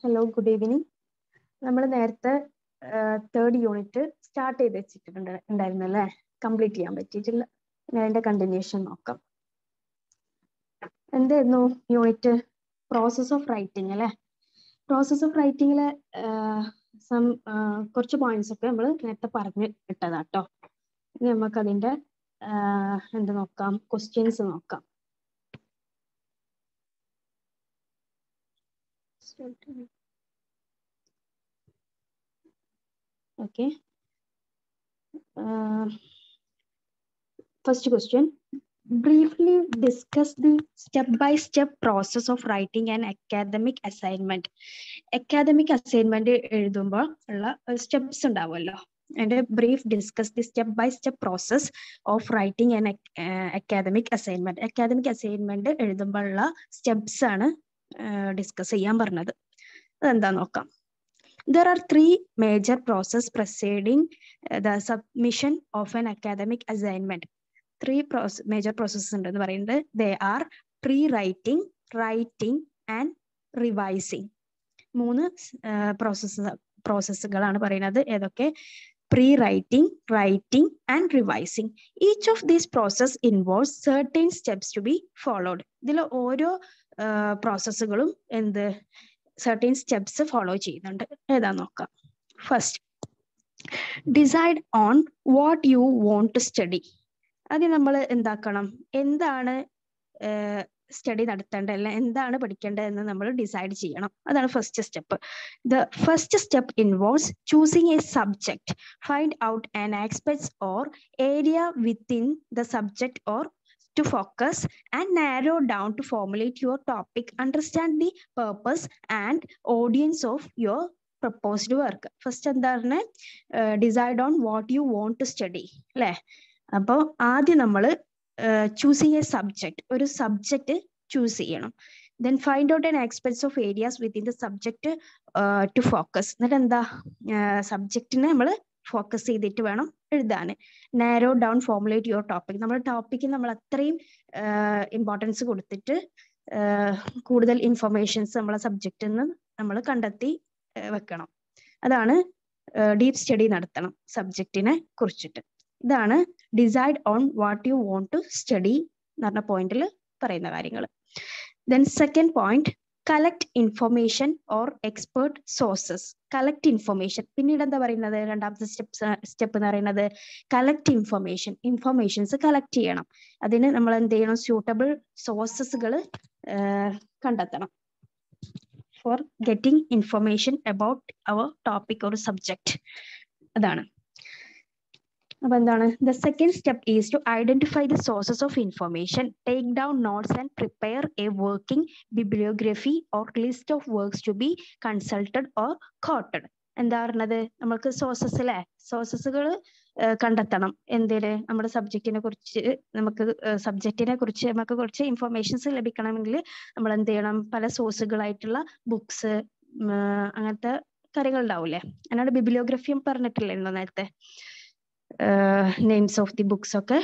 Hello, good evening. നമ്മൾ നേരത്തെ third unit start ചെയ്ത് വെച്ചിട്ടുണ്ടായിരുന്നു അല്ലേ? കംപ്ലീറ്റ് ചെയ്യാൻ പറ്റിയിട്ടില്ല. ഞാൻ അതിന്റെ കണ്ടിന്യൂഷൻ നോക്കാം. എന്തായിരുന്നു യൂണിറ്റ്? പ്രോസസ് ഓഫ് റൈറ്റിംഗ് അല്ലേ? പ്രോസസ് ഓഫ് റൈറ്റിംഗിലെ കുറച്ച് പോയിന്റ്സ് ഒക്കെ നമ്മൾ നേരത്തെ പറഞ്ഞു ഇട്ടതാട്ടോ. ഇനി നമുക്ക് അതിന്റെ എന്ത് നോക്കാം? ക്വസ്റ്റ്യൻസ് നോക്കാം. Okay. First question. Briefly discuss the step-by-step process of writing an academic assignment. Academic assignment എഴുതുമ്പോൾ ഉള്ള സ്റ്റെപ്സ് ഉണ്ടാവുമല്ലോ. And brief discuss the step-by-step process of writing an academic assignment. Academic assignment എഴുതുമ്പോൾ ഉള്ള സ്റ്റെപ്സ് ആണ് discuss ചെയ്യാൻ പറഞ്ഞത്. അതെന്താ നോക്കാം. There are three major processes preceding the submission of an academic assignment. Three major processes ഉണ്ടെന്ന് പറയുന്നത്. They are pre-writing, writing and revising. മൂന്ന് പ്രോസസ്സുകളാണ് പറയുന്നത്. ഏതൊക്കെ? Pre-writing, writing and revising. Each of these process involves certain steps to be followed. ഇതിൽ ഓരോ പ്രോസസ്സുകളും എന്ത് certain steps follow ചെയ്യുന്നുണ്ട്. ഏതാ നോക്കാം. First, decide on what you want to study. ആദ്യം നമ്മൾ എന്താക്കണം? എന്താണ് സ്റ്റഡി നടത്തേണ്ടത്, അല്ല എന്താണ് പഠിക്കേണ്ടത് എന്ന് നമ്മൾ ഡിസൈഡ് ചെയ്യണം. അതാണ് first step. The first step involves choosing a subject, find out an aspect or area within the subject or to focus and narrow down to formulate your topic, understand the purpose and audience of your proposed work. First എന്താണ്? Decide on what you want to study അല്ലേ? അപ്പോൾ ആദ്യം നമ്മൾ choosing a subject, ഒരു subject choose ചെയ്യണം. Then find out an aspects of areas within the subject to focus. എന്നിട്ട് എന്താ? സബ്ജക്റ്റിനെ നമ്മൾ ഫോക്കസ് ചെയ്തിട്ട് വേണം എഴുതാൻ. Narrow down formulate your topic. നമ്മുടെ ടോപ്പിക്ക് നമ്മൾ അത്രയും ഇമ്പോർട്ടൻസ് കൊടുത്തിട്ട് കൂടുതൽ ഇൻഫർമേഷൻസ് നമ്മളെ സബ്ജക്റ്റിൽ നിന്ന് നമ്മൾ കണ്ടെത്തി വെക്കണം. അതാണ് ഡീപ്പ് സ്റ്റഡി നടത്തണം സബ്ജക്റ്റിനെ കുറിച്ചിട്ട്. ഇതാണ് decide on what you want to study എന്ന് പറഞ്ഞ പോയിന്റിൽ പറയുന്ന കാര്യങ്ങൾ. Then second point, collect information or expert sources. Collect information. പിന്നീട് എന്താ പറയുന്നത്? രണ്ടാമത്തെ സ്റ്റെപ്പ് എന്ന് പറയുന്നത് കളക്ട് ഇൻഫർമേഷൻ. ഇൻഫർമേഷൻസ് കളക്ട് ചെയ്യണം. അതിന് നമ്മൾ എന്ത് ചെയ്യണം? സ്യൂട്ടബിൾ സോഴ്സസുകൾ കണ്ടെത്തണം for getting information about our topic or subject. അതാണ്. അപ്പൊ എന്താണ്? The second step is to identify the sources of information, take down notes and prepare a working bibliography or list of works to be consulted or quoted. എന്താ പറഞ്ഞത്? നമ്മൾക്ക് സോഴ്സസിലെ സോഴ്സസുകൾ കണ്ടെത്തണം. എന്തിന്? നമ്മുടെ സബ്ജക്റ്റിനെ കുറിച്ച് നമുക്ക് കുറച്ച് ഇൻഫർമേഷൻസ് ലഭിക്കണമെങ്കിൽ നമ്മൾ എന്ത് ചെയ്യണം? പല സോഴ്സുകളായിട്ടുള്ള ബുക്സ് അങ്ങനത്തെ കാര്യങ്ങൾ ഉണ്ടാവൂലേ? അതിനാണ് ബിബ്ലിയോഗ്രഫി പറഞ്ഞിട്ടില്ലായിരുന്നോ നേരത്തെ? നെയിംസ് ഓഫ് ദി ബുക്സ് ഒക്കെ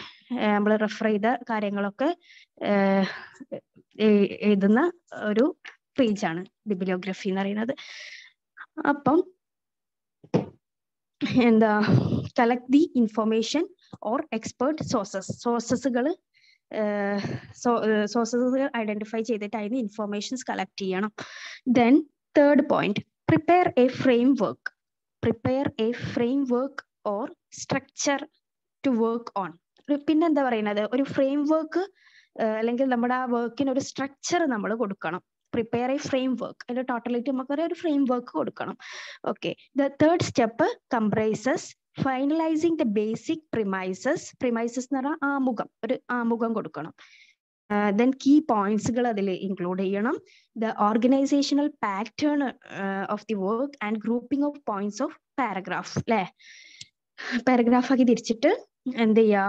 നമ്മൾ റെഫർ ചെയ്ത കാര്യങ്ങളൊക്കെ എഴുതുന്ന ഒരു പേജാണ് ബിബ്ലിയോഗ്രഫി എന്ന് പറയുന്നത്. അപ്പം എന്താ? Collect the information or expert സോഴ്സസുകൾ ഐഡന്റിഫൈ ചെയ്തിട്ട് അതിന് ഇൻഫർമേഷൻസ് കളക്ട് ചെയ്യണം. Then third point, prepare a framework or structure to work on. പിന്നെന്താ പറയുന്നത്? ഒരു ഫ്രെയിം വർക്ക് അല്ലെങ്കിൽ നമ്മുടെ ആ വർക്കിന് ഒരു സ്ട്രക്ചർ നമ്മൾ കൊടുക്കണം. Prepare a frame work. അതിന്റെ ടോട്ടലായിട്ട് നമുക്കറിയാം ഒരു ഫ്രെയിം വർക്ക് കൊടുക്കണം. Okay. The third step comprises finalising the basic premises എന്ന് പറഞ്ഞാൽ ആമുഖം, ഒരു ആമുഖം കൊടുക്കണം. ദെൻ കീ പോയിന്റ്സുകൾ അതിൽ ഇൻക്ലൂഡ് ചെയ്യണം. The organisational pattern of the work and grouping of points of paragraph. അല്ലേ? പാരഗ്രാഫ് ആക്കി തിരിച്ചിട്ട് എന്ത് ചെയ്യാ?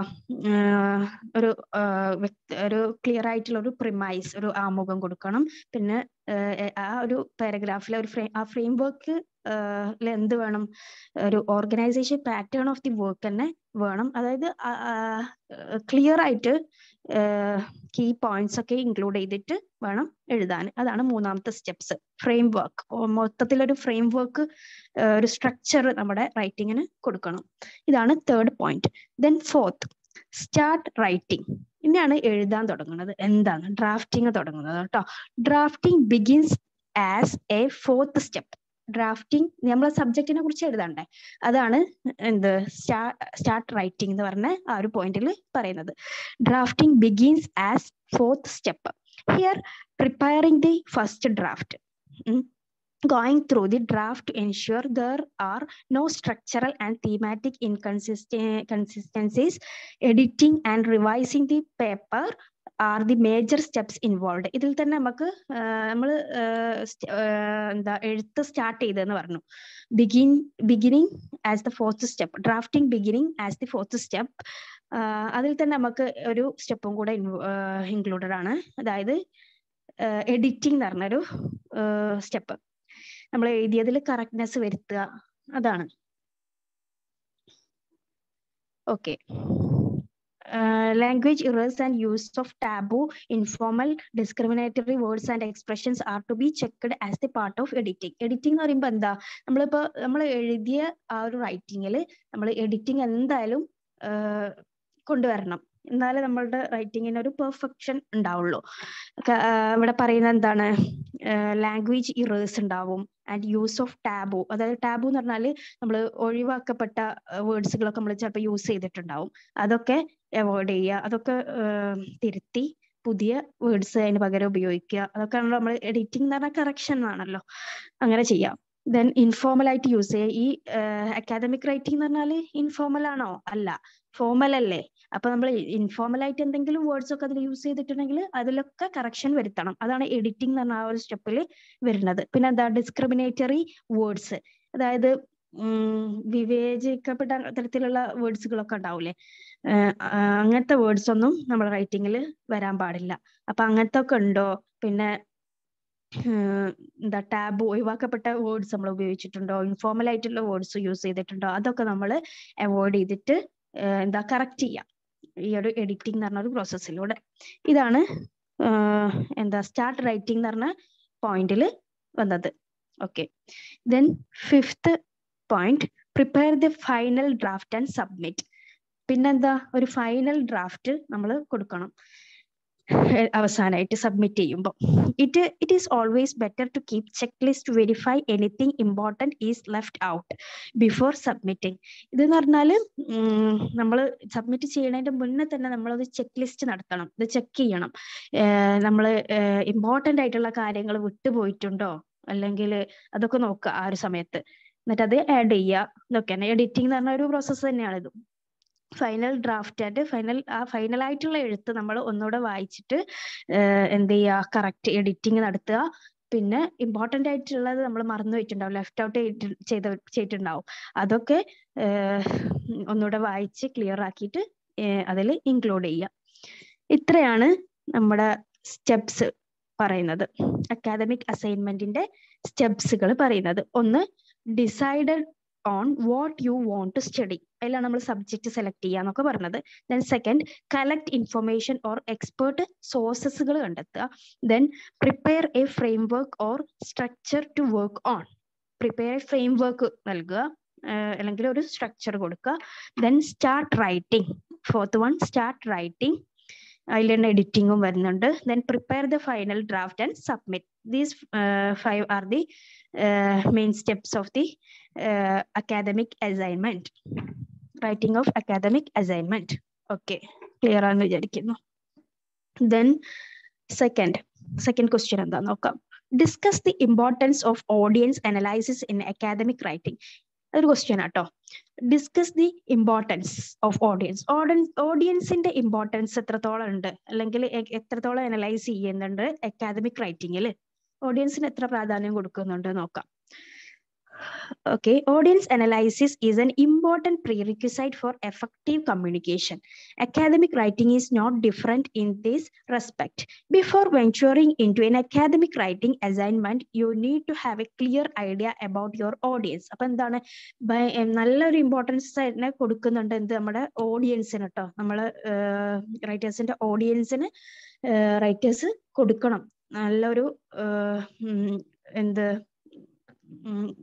ഒരു ക്ലിയർ ആയിട്ടുള്ള ഒരു പ്രിമൈസ്, ഒരു ആമുഖം കൊടുക്കണം. പിന്നെ ആ ഒരു പാരഗ്രാഫിലെ ഒരു ഫ്രെയിം വർക്ക് എന്ത് വേണം? ഒരു organisation pattern of the work തന്നെ വേണം. അതായത് ക്ലിയർ ആയിട്ട് കീ പോയിന്റ്സ് ഒക്കെ ഇൻക്ലൂഡ് ചെയ്തിട്ട് വേണം എഴുതാൻ. അതാണ് മൂന്നാമത്തെ സ്റ്റെപ്സ്. ഫ്രെയിം വർക്ക്, മൊത്തത്തിലൊരു ഫ്രെയിം വർക്ക്, ഒരു സ്ട്രക്ചർ നമ്മുടെ റൈറ്റിങ്ങിന് കൊടുക്കണം. ഇതാണ് third point. Then fourth, start writing. ഇനിയാണ് എഴുതാൻ തുടങ്ങുന്നത്. എന്താണ് ഡ്രാഫ്റ്റിംഗ് തുടങ്ങുന്നത് കേട്ടോ. Drafting begins as A fourth step. Drafting നമ്മളെ സബ്ജക്റ്റിനെ കുറിച്ച് എഴുതണ്ടേ, അതാണ് എന്ത് സ്റ്റാർട്ട് റൈറ്റിംഗ് എന്ന് പറഞ്ഞ ആ ഒരു പോയിന്റിൽ പറയുന്നത്. Drafting begins as fourth step. Here preparing the first draft. Going through the draft to ensure there are no structural and thematic inconsistencies. Editing and revising the paper are the major steps involved. ഇതിൽ തന്നെ നമുക്ക് നമ്മൾ എന്താ എഴുത്ത് start ചെയ്തെന്ന് പറഞ്ഞു. Beginning as the fourth step. Drafting beginning as the fourth step. അതിൽ തന്നെ നമുക്ക് ഒരു സ്റ്റെപ്പും കൂടെ ഇൻക്ലൂഡഡ് ആണ്. അതായത് എഡിറ്റിംഗ് എന്ന് പറഞ്ഞൊരു സ്റ്റെപ്പ്. നമ്മൾ എഴുതിയതിൽ കറക്റ്റ്നെസ് വരുത്തുക, അതാണ്. Okay. Language errors and use of taboo, informal, discriminatory words and expressions are to be checked as the part of editing. Editing എന്ന് പറയുമ്പോൾ എന്താ, നമ്മൾ എഴുതിയ ആ ഒരു റൈറ്റിങ്ങിൽ നമ്മൾ എഡിറ്റിംഗ് എന്തായാലും കൊണ്ടുവരണം. എന്നാലേ നമ്മളുടെ റൈറ്റിങ്ങിന് ഒരു പെർഫെക്ഷൻ ഉണ്ടാവുള്ളൂ. ഇവിടെ പറയുന്നത് എന്താണ്, ലാംഗ്വേജ് ഇറേഴ്സ് ഉണ്ടാവും ആൻഡ് യൂസ് ഓഫ് ടാബു. അതായത് ടാബു എന്ന് പറഞ്ഞാൽ നമ്മൾ ഒഴിവാക്കപ്പെട്ട വേർഡ്സുകളൊക്കെ നമ്മൾ ചിലപ്പോൾ യൂസ് ചെയ്തിട്ടുണ്ടാവും. അതൊക്കെ അവോയ്ഡ് ചെയ്യുക, അതൊക്കെ തിരുത്തി പുതിയ വേർഡ്സ് അതിന് പകരം ഉപയോഗിക്കുക. അതൊക്കെയാണല്ലോ നമ്മൾ എഡിറ്റിംഗ് എന്ന് പറഞ്ഞാൽ കറക്ഷൻ ആണല്ലോ, അങ്ങനെ ചെയ്യാം. ദെൻ ഇൻഫോർമൽ ആയിട്ട് യൂസ് ചെയ്യുക. ഈ അക്കാദമിക് റൈറ്റിംഗ് എന്ന് പറഞ്ഞാൽ ഇൻഫോർമൽ ആണോ? അല്ല, ഫോർമൽ അല്ലേ. അപ്പൊ നമ്മൾ ഇൻഫോർമൽ ആയിട്ട് എന്തെങ്കിലും വേർഡ്സ് ഒക്കെ അതിൽ യൂസ് ചെയ്തിട്ടുണ്ടെങ്കിൽ അതിലൊക്കെ കറക്ഷൻ വരുത്തണം. അതാണ് എഡിറ്റിംഗ് എന്ന് പറഞ്ഞ ആ ഒരു സ്റ്റെപ്പിൽ വരുന്നത്. പിന്നെ എന്താ, ഡിസ്ക്രിമിനേറ്ററി വേർഡ്സ്, അതായത് വിവേചിക്കപ്പെട്ട തരത്തിലുള്ള വേർഡ്സുകളൊക്കെ ഉണ്ടാവൂലേ, അങ്ങനത്തെ വേർഡ്സ് ഒന്നും നമ്മുടെ റൈറ്റിങ്ങിൽ വരാൻ പാടില്ല. അപ്പൊ അങ്ങനത്തെ ഒക്കെ ഉണ്ടോ, പിന്നെ എന്താ ടാബു, ഒഴിവാക്കപ്പെട്ട വേർഡ്സ് നമ്മൾ ഉപയോഗിച്ചിട്ടുണ്ടോ, ഇൻഫോർമൽ ആയിട്ടുള്ള വേർഡ്സ് യൂസ് ചെയ്തിട്ടുണ്ടോ, അതൊക്കെ നമ്മൾ അവോയ്ഡ് ചെയ്തിട്ട് എന്താ കറക്റ്റ് ചെയ്യാം ഈ ഒരു എഡിറ്റിംഗ് എന്ന് പറഞ്ഞ ഒരു പ്രോസസ്സിലൂടെ. ഇതാണ് എന്താ സ്റ്റാർട്ട് റൈറ്റിംഗ് എന്ന് പറഞ്ഞ പോയിന്റിൽ വന്നത്. Okay. Then fifth point, prepare the final draft and submit. പിന്നെന്താ, ഒരു ഫൈനൽ ഡ്രാഫ്റ്റ് നമ്മൾ കൊടുക്കണം അവസാനമായിട്ട് സബ്മിറ്റ് ചെയ്യുമ്പോൾ. It is always better to keep check list to verify anything important is left out before submitting. ഇതെന്ന് പറഞ്ഞാൽ നമ്മൾ സബ്മിറ്റ് ചെയ്യുന്നതിന്റെ മുന്നേ തന്നെ നമ്മളത് ചെക്ക് ലിസ്റ്റ് നടത്തണം, ഇത് ചെക്ക് ചെയ്യണം. നമ്മൾ ഇമ്പോർട്ടൻ്റ് ആയിട്ടുള്ള കാര്യങ്ങൾ വിട്ടുപോയിട്ടുണ്ടോ അല്ലെങ്കിൽ അതൊക്കെ നോക്കുക ആ ഒരു സമയത്ത്, എന്നിട്ട് അത് ആഡ് ചെയ്യുക. ഇതൊക്കെയാണ് എഡിറ്റിംഗ് എന്ന് പറഞ്ഞ ഒരു പ്രോസസ്സ് തന്നെയാണ് ഇത്. ഫൈനൽ ഡ്രാഫ്റ്റ് ആയിട്ട് ഫൈനൽ ആയിട്ടുള്ള എഴുത്ത് നമ്മൾ ഒന്നുകൂടെ വായിച്ചിട്ട് എന്ത് ചെയ്യുക, കറക്റ്റ് എഡിറ്റിംഗ് നടത്തുക. പിന്നെ ഇമ്പോർട്ടൻ്റ് ആയിട്ടുള്ളത് നമ്മൾ മറന്നു പോയിട്ടുണ്ടാവും, ലെഫ്റ്റ് ഔട്ട് ചെയ്തിട്ടുണ്ടാവും, അതൊക്കെ ഒന്നുകൂടെ വായിച്ച് ക്ലിയർ ആക്കിയിട്ട് അതിൽ ഇൻക്ലൂഡ് ചെയ്യുക. ഇത്രയാണ് നമ്മുടെ സ്റ്റെപ്സ് പറയുന്നത്, അക്കാദമിക് അസൈൻമെന്റിന്റെ സ്റ്റെപ്സുകൾ പറയുന്നത്. ഒന്ന്, decided on what you want to study, അതിലാണ് നമ്മൾ സബ്ജക്ട് സെലക്ട് ചെയ്യാന്നൊക്കെ പറഞ്ഞത്. Then second, collect information or expert സോഴ്സസുകൾ കണ്ടെത്തുക. Then prepare a framework or structure to work on. Prepare a framework നൽകുക, അല്ലെങ്കിൽ ഒരു സ്ട്രക്ചർ കൊടുക്കുക. Then start writing, fourth one start writing, അതിൽ തന്നെ എഡിറ്റിംഗും വരുന്നുണ്ട്. Then prepare the final draft and submit. These 5 are the main steps of the academic assignment, writing of academic assignment. Okay, clear ആണെന്ന് വിചാരിക്കുന്നു. Then second question എന്താ നോക്കാം. Discuss the importance of audience analysis in academic writing. ഒരു question ആട്ടോ. Discuss the importance of audience. ഓഡിയൻസിന്റെ importance എത്രത്തോളം ഉണ്ട്, അല്ലെങ്കിൽ എത്രത്തോളം അനലൈസ് ചെയ്യുന്നുണ്ട് അക്കാദമിക് റൈറ്റിംഗിൽ, ഓഡിയൻസിന് എത്ര പ്രാധാന്യം കൊടുക്കുന്നുണ്ട് നോക്കാം. Okay, audience analysis is an important prerequisite for effective communication. Academic writing is not different in this respect. Before venturing into an academic writing assignment, you need to have a clear idea about your audience. അപ്പം എന്താണ് നല്ലൊരു importance തന്നെ കൊടുക്കുന്നുണ്ട് എന്ത് നമ്മുടെ ഓഡിയൻസിന് കേട്ടോ. നമ്മൾ റൈറ്റേഴ്സിന്റെ ഓഡിയൻസിന് റൈറ്റേഴ്സ് കൊടുക്കണം നല്ലൊരു എന്ത്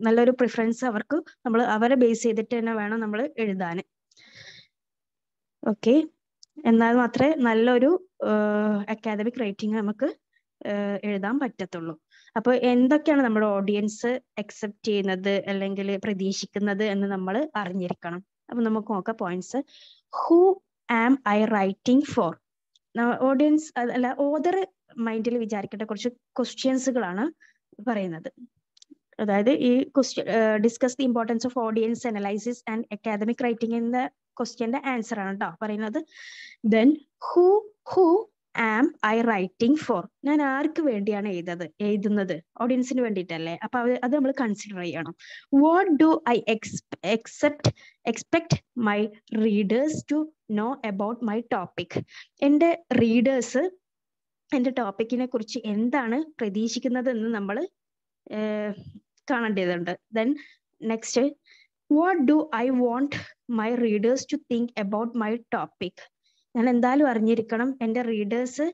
നല്ലൊരു പ്രിഫറൻസ് അവർക്ക് നമ്മൾ അവരെ ബേസ് ചെയ്തിട്ട് തന്നെ വേണം നമ്മൾ എഴുതാൻ. ഓക്കെ, എന്നാൽ മാത്രമേ നല്ലൊരു അക്കാദമിക് റൈറ്റിംഗ് നമുക്ക് എഴുതാൻ പറ്റത്തുള്ളൂ. അപ്പോൾ എന്തൊക്കെയാണ് നമ്മുടെ ഓഡിയൻസ് അക്സെപ്റ്റ് ചെയ്യുന്നത് അല്ലെങ്കിൽ പ്രതീക്ഷിക്കുന്നത് എന്ന് നമ്മൾ അറിഞ്ഞിരിക്കണം. അപ്പൊ നമുക്ക് നോക്കാം points. Who am I writing for? Audience അല്ല, ഓതർ മൈൻഡിൽ വിചാരിക്കേണ്ട കുറച്ച് ക്വസ്റ്റ്യൻസുകളാണ് പറയുന്നത്. അതായത് ഈ discuss the importance of audience analysis and academic writing എന്ന ക്വസ്റ്റ്യന്റെ ആൻസർ ആണ് കേട്ടോ പറയുന്നത്. Then who am I writing for? ഞാൻ ആർക്ക് വേണ്ടിയാണ് എഴുതുന്നത്? ഓഡിയൻസിന് വേണ്ടിയിട്ടല്ലേ. അപ്പൊ അത് നമ്മൾ കൺസിഡർ ചെയ്യണം. What do I expect my readers to know about my topic? എൻ്റെ റീഡേഴ്സ് എൻ്റെ ടോപ്പിക്കിനെ കുറിച്ച് എന്താണ് പ്രതീക്ഷിക്കുന്നത് എന്ന് നമ്മൾ കാണേണ്ടതുണ്ട്. Then next, what do I want my readers to think about my topic? ഞാൻ എന്തായാലും അറിഞ്ഞിരിക്കണം എൻ്റെ റീഡേഴ്സ്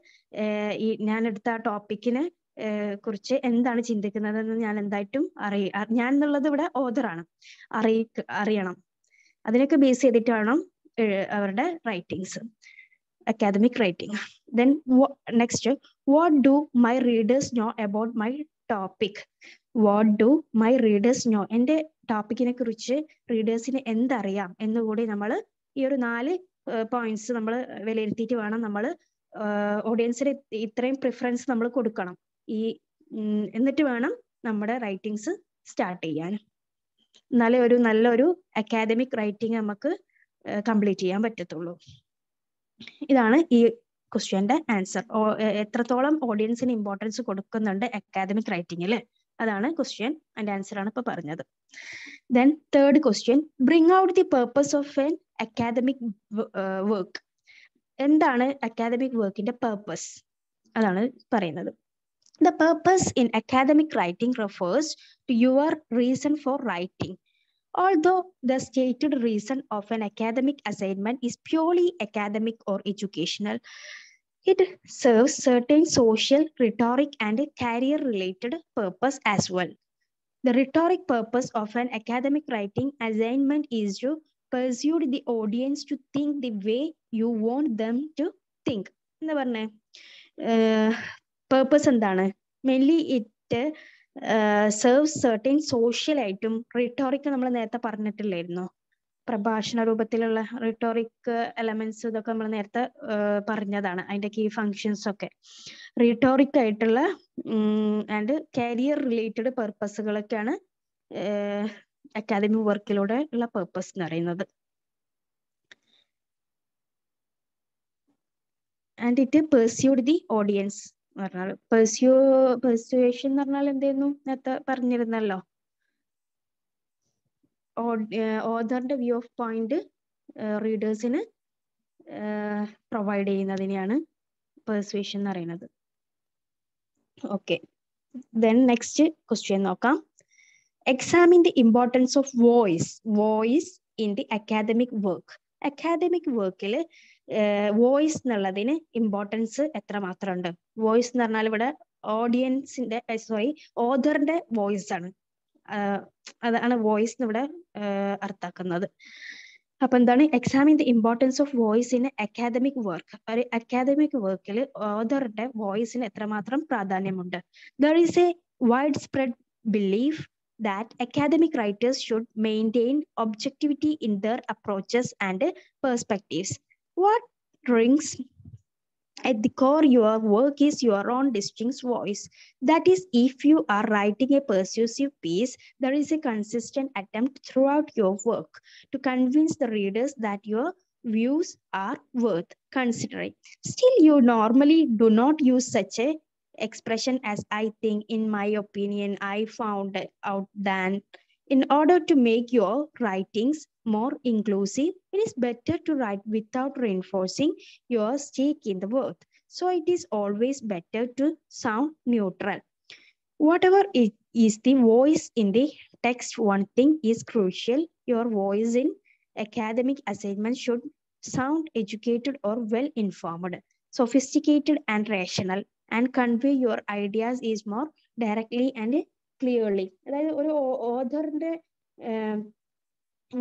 ഞാൻ എടുത്ത ആ ടോപ്പിക്കിനെ കുറിച്ച് എന്താണ് ചിന്തിക്കുന്നതെന്ന് ഞാൻ എന്തായിട്ടും ഞാൻ എന്നുള്ളത് ഇവിടെ ഓതറാണ്, അറിയണം. അതിനൊക്കെ ബേസ് ചെയ്തിട്ട് വേണം അവരുടെ writings, academic writing. Then next, what do my readers know about my topic? What do my readers know? എൻ്റെ ടോപ്പിക്കിനെ കുറിച്ച് റീഡേഴ്സിന് എന്തറിയാം എന്നുകൂടി നമ്മൾ ഈ ഒരു 4 പോയിന്റ്സ് നമ്മൾ വിലയിരുത്തിയിട്ട് വേണം നമ്മൾ ഓഡിയൻസിന് ഇത്രയും പ്രിഫറൻസ് നമ്മൾ കൊടുക്കണം. എന്നിട്ട് വേണം നമ്മുടെ റൈറ്റിങ്സ് സ്റ്റാർട്ട് ചെയ്യാൻ. എന്നാലേ ഒരു നല്ലൊരു അക്കാദമിക് റൈറ്റിംഗ് നമുക്ക് കംപ്ലീറ്റ് ചെയ്യാൻ പറ്റത്തുള്ളൂ. ഇതാണ് ഈ ക്വസ്റ്റ്യന്റെ ആൻസർ. എത്രത്തോളം ഓഡിയൻസിന് ഇമ്പോർട്ടൻസ് കൊടുക്കുന്നുണ്ട് അക്കാദമിക് റൈറ്റിംഗിൽ, അതാണ് ക്വസ്റ്റ്യൻ. അതിന്റെ ആൻസർ ആണ് ഇപ്പൊ പറഞ്ഞത്. Then third question, bring out the purpose of N academic work. എന്താണ് അക്കാദമിക് വർക്കിന്റെ പേർപ്പസ്? അതാണ് പറയുന്നത്. The purpose in academic writing refers to your reason for writing. Although the stated reason of an academic assignment is purely academic or educational, it serves certain social, rhetoric, and career-related purpose as well. The rhetoric purpose of an academic writing assignment is to persuade the audience to think the way you want them to think. എന്താ പറഞ്ഞേ? Purpose എന്താണ്? Mainly it serves certain social ആയിട്ടും. Rhetoric നമ്മൾ നേരത്തെ പറഞ്ഞിട്ടില്ലായിരുന്നോ? പ്രഭാഷണ രൂപത്തിലുള്ള rhetoric elements ഇതൊക്കെ നമ്മൾ നേരത്തെ പറഞ്ഞതാണ്, അതിന്റെ കീ ഫങ്ഷൻസ് ഒക്കെ. റിട്ടോറിക് ആയിട്ടുള്ള ആൻഡ് കരിയർ റിലേറ്റഡ് പർപ്പസുകളൊക്കെയാണ് അക്കാദമിക് വർക്കിലൂടെ ഉള്ള പർപ്പസ് എന്ന് പറയുന്നത്. And it pursued the audience എന്ന് പറഞ്ഞാൽ, പെർസ്യൂഷൻ എന്ന് പറഞ്ഞാൽ എന്തായിരുന്നു നേരത്തെ പറഞ്ഞിരുന്നല്ലോ, ഓതറിന്റെ വ്യൂ ഓഫ് പോയിന്റ് റീഡേഴ്സിന് പ്രൊവൈഡ് ചെയ്യുന്നതിനെയാണ് പെർസ്യൂഷൻ എന്ന് പറയുന്നത്. ഓക്കെ, ദെൻ നെക്സ്റ്റ് ക്വസ്റ്റ്യൻ നോക്കാം. Examine the importance of voice in the academic work. Academic വർക്കിൽ വോയിസ് എന്നുള്ളതിന് ഇമ്പോർട്ടൻസ് എത്രമാത്രം ഉണ്ട്? വോയിസ് എന്ന് പറഞ്ഞാൽ ഇവിടെ ഓതറിന്റെ വോയിസ് ആണ്, അതാണ് വോയിസ് ഇവിടെ അർത്ഥാക്കുന്നത്. അപ്പൊ എന്താണ്? Examine the importance of voice in academic work. ഒരു അക്കാദമിക് വർക്കിൽ ഓതറിന്റെ വോയിസിന് എത്രമാത്രം പ്രാധാന്യമുണ്ട്? There is a wide spread belief that academic writers should maintain objectivity in their approaches and perspectives. What rings at the core your work is your own distinct voice. That is, if you are writing a persuasive piece, there is a consistent attempt throughout your work to convince the readers that your views are worth considering. Still, you normally do not use such a expression as I think, in my opinion, I found out, than In order to make your writings more inclusive, it is better to write without reinforcing your stake in the word. So it is always better to sound neutral. Whatever is the voice in the text, one thing is crucial. Your voice in academic assignment should sound educated or well informed, sophisticated and rational, and convey your ideas is more directly and clearly. അതായത് ഒരു ഓഥറിന്റെ